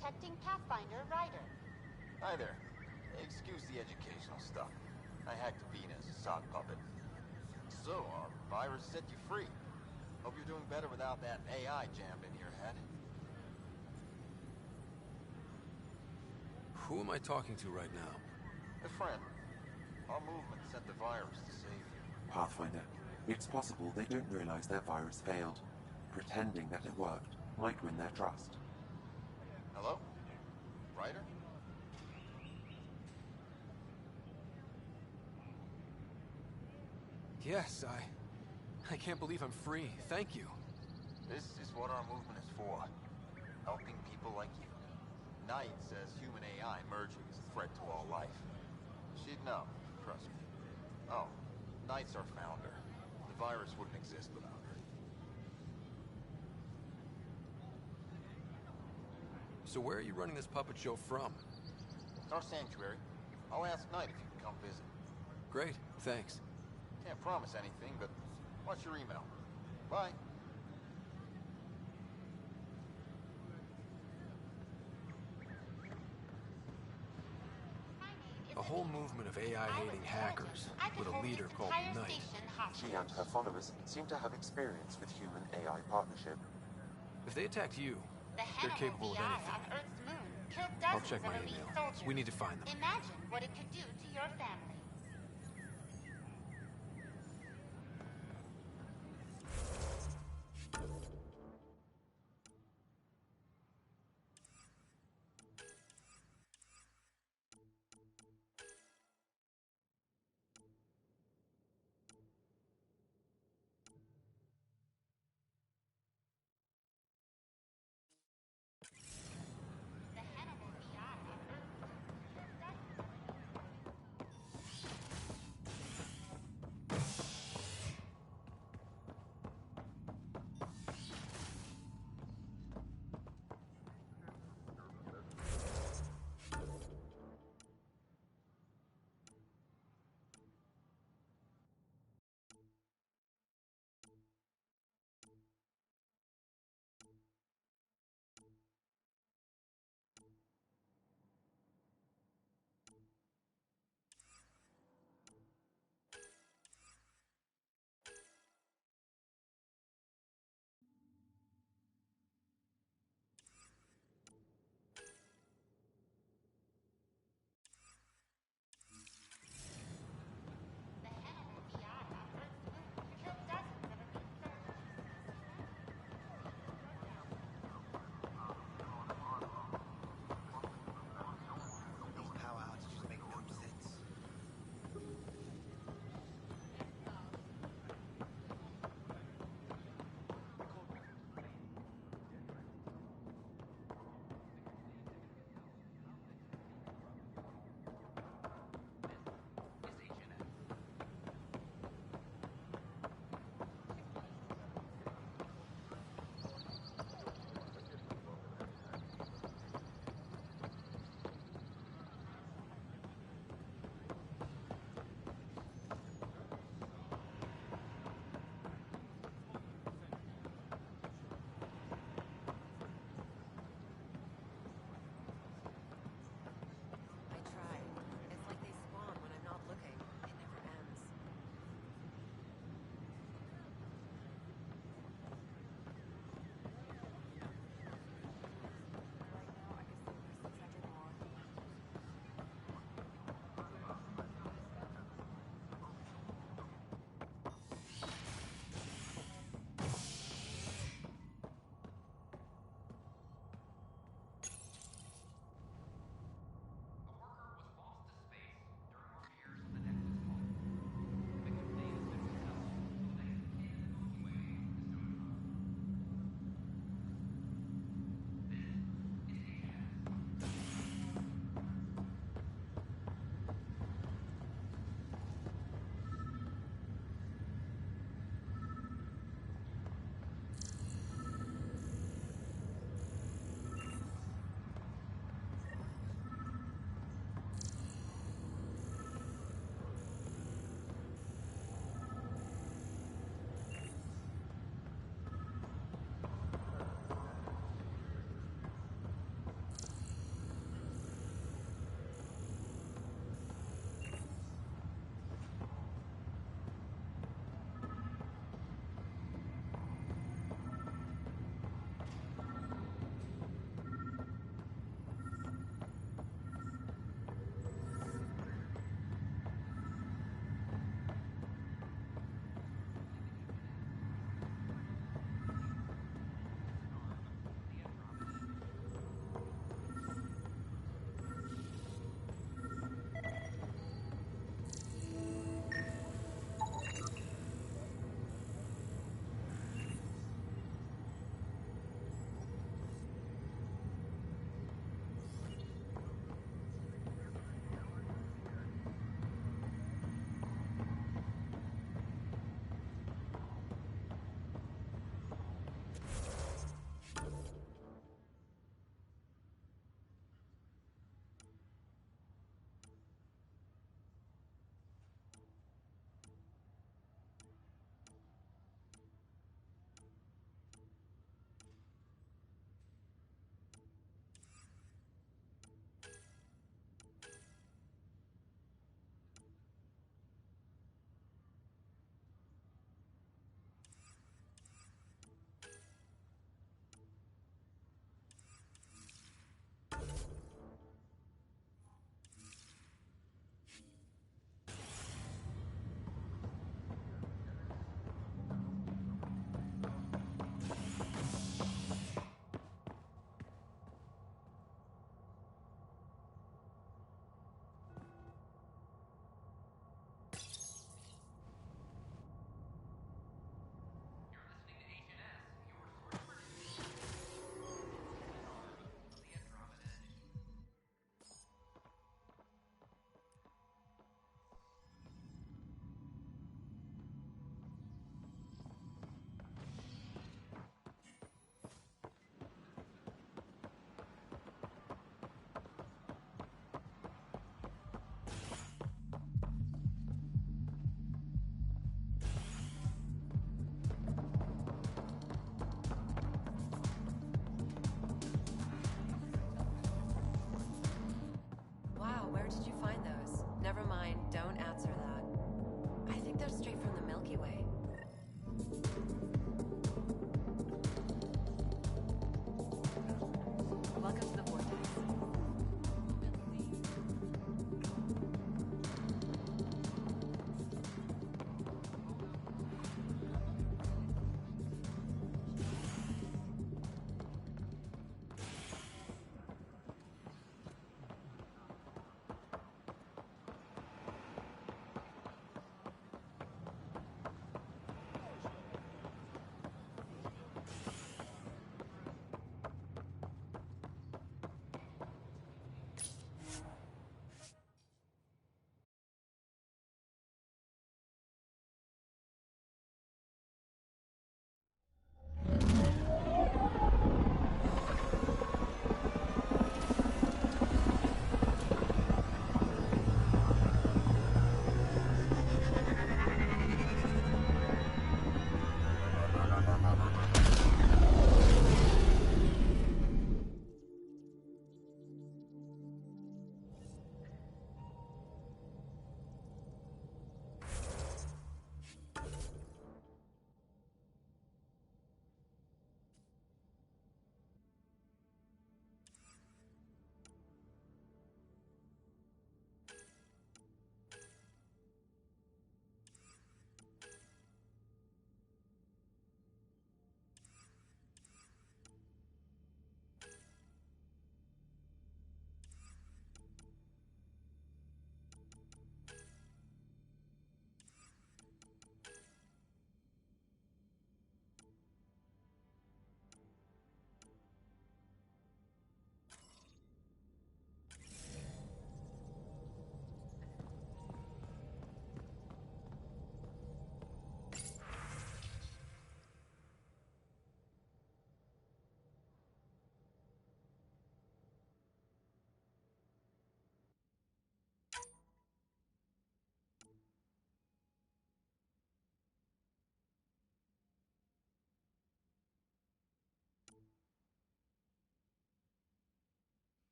protecting Pathfinder Ryder. Hi there. Excuse the educational stuff. I hacked Venus, sock puppet. So, our virus set you free. Hope you're doing better without that AI jammed in your head. Who am I talking to right now? A friend. Our movement sent the virus to save you. Pathfinder, it's possible they don't realize their virus failed. Pretending that it worked might win their trust. Hello? Ryder? Yes, I can't believe I'm free. Thank you. This is what our movement is for. Helping people like you. Knight says human AI merging is a threat to all life. She'd know, trust me. Oh, Knight's our founder. The virus wouldn't exist without her. So where are you running this puppet show from? Our sanctuary. I'll ask Knight if you can come visit. Great, thanks. Can't promise anything, but watch your email. Bye. A whole movement of AI-hating hackers, with a leader called Knight. She and her followers seem to have experience with human-AI partnership. If they attacked you, The they're Hannibal capable of VI anything. on Earth's moon killed I'll dozens check my of elite email. soldiers. We need to find them. Imagine what it could do to your family.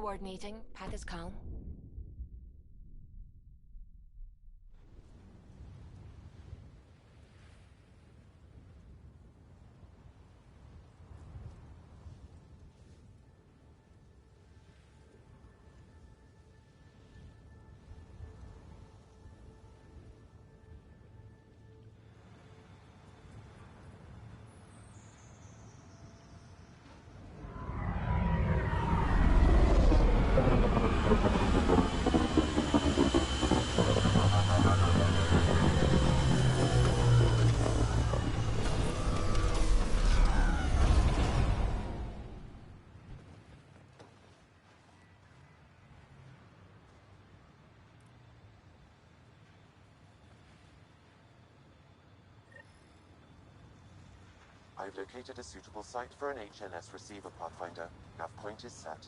coordinating. Path is calm. I've located a suitable site for an HNS receiver, Pathfinder. Nav point is set.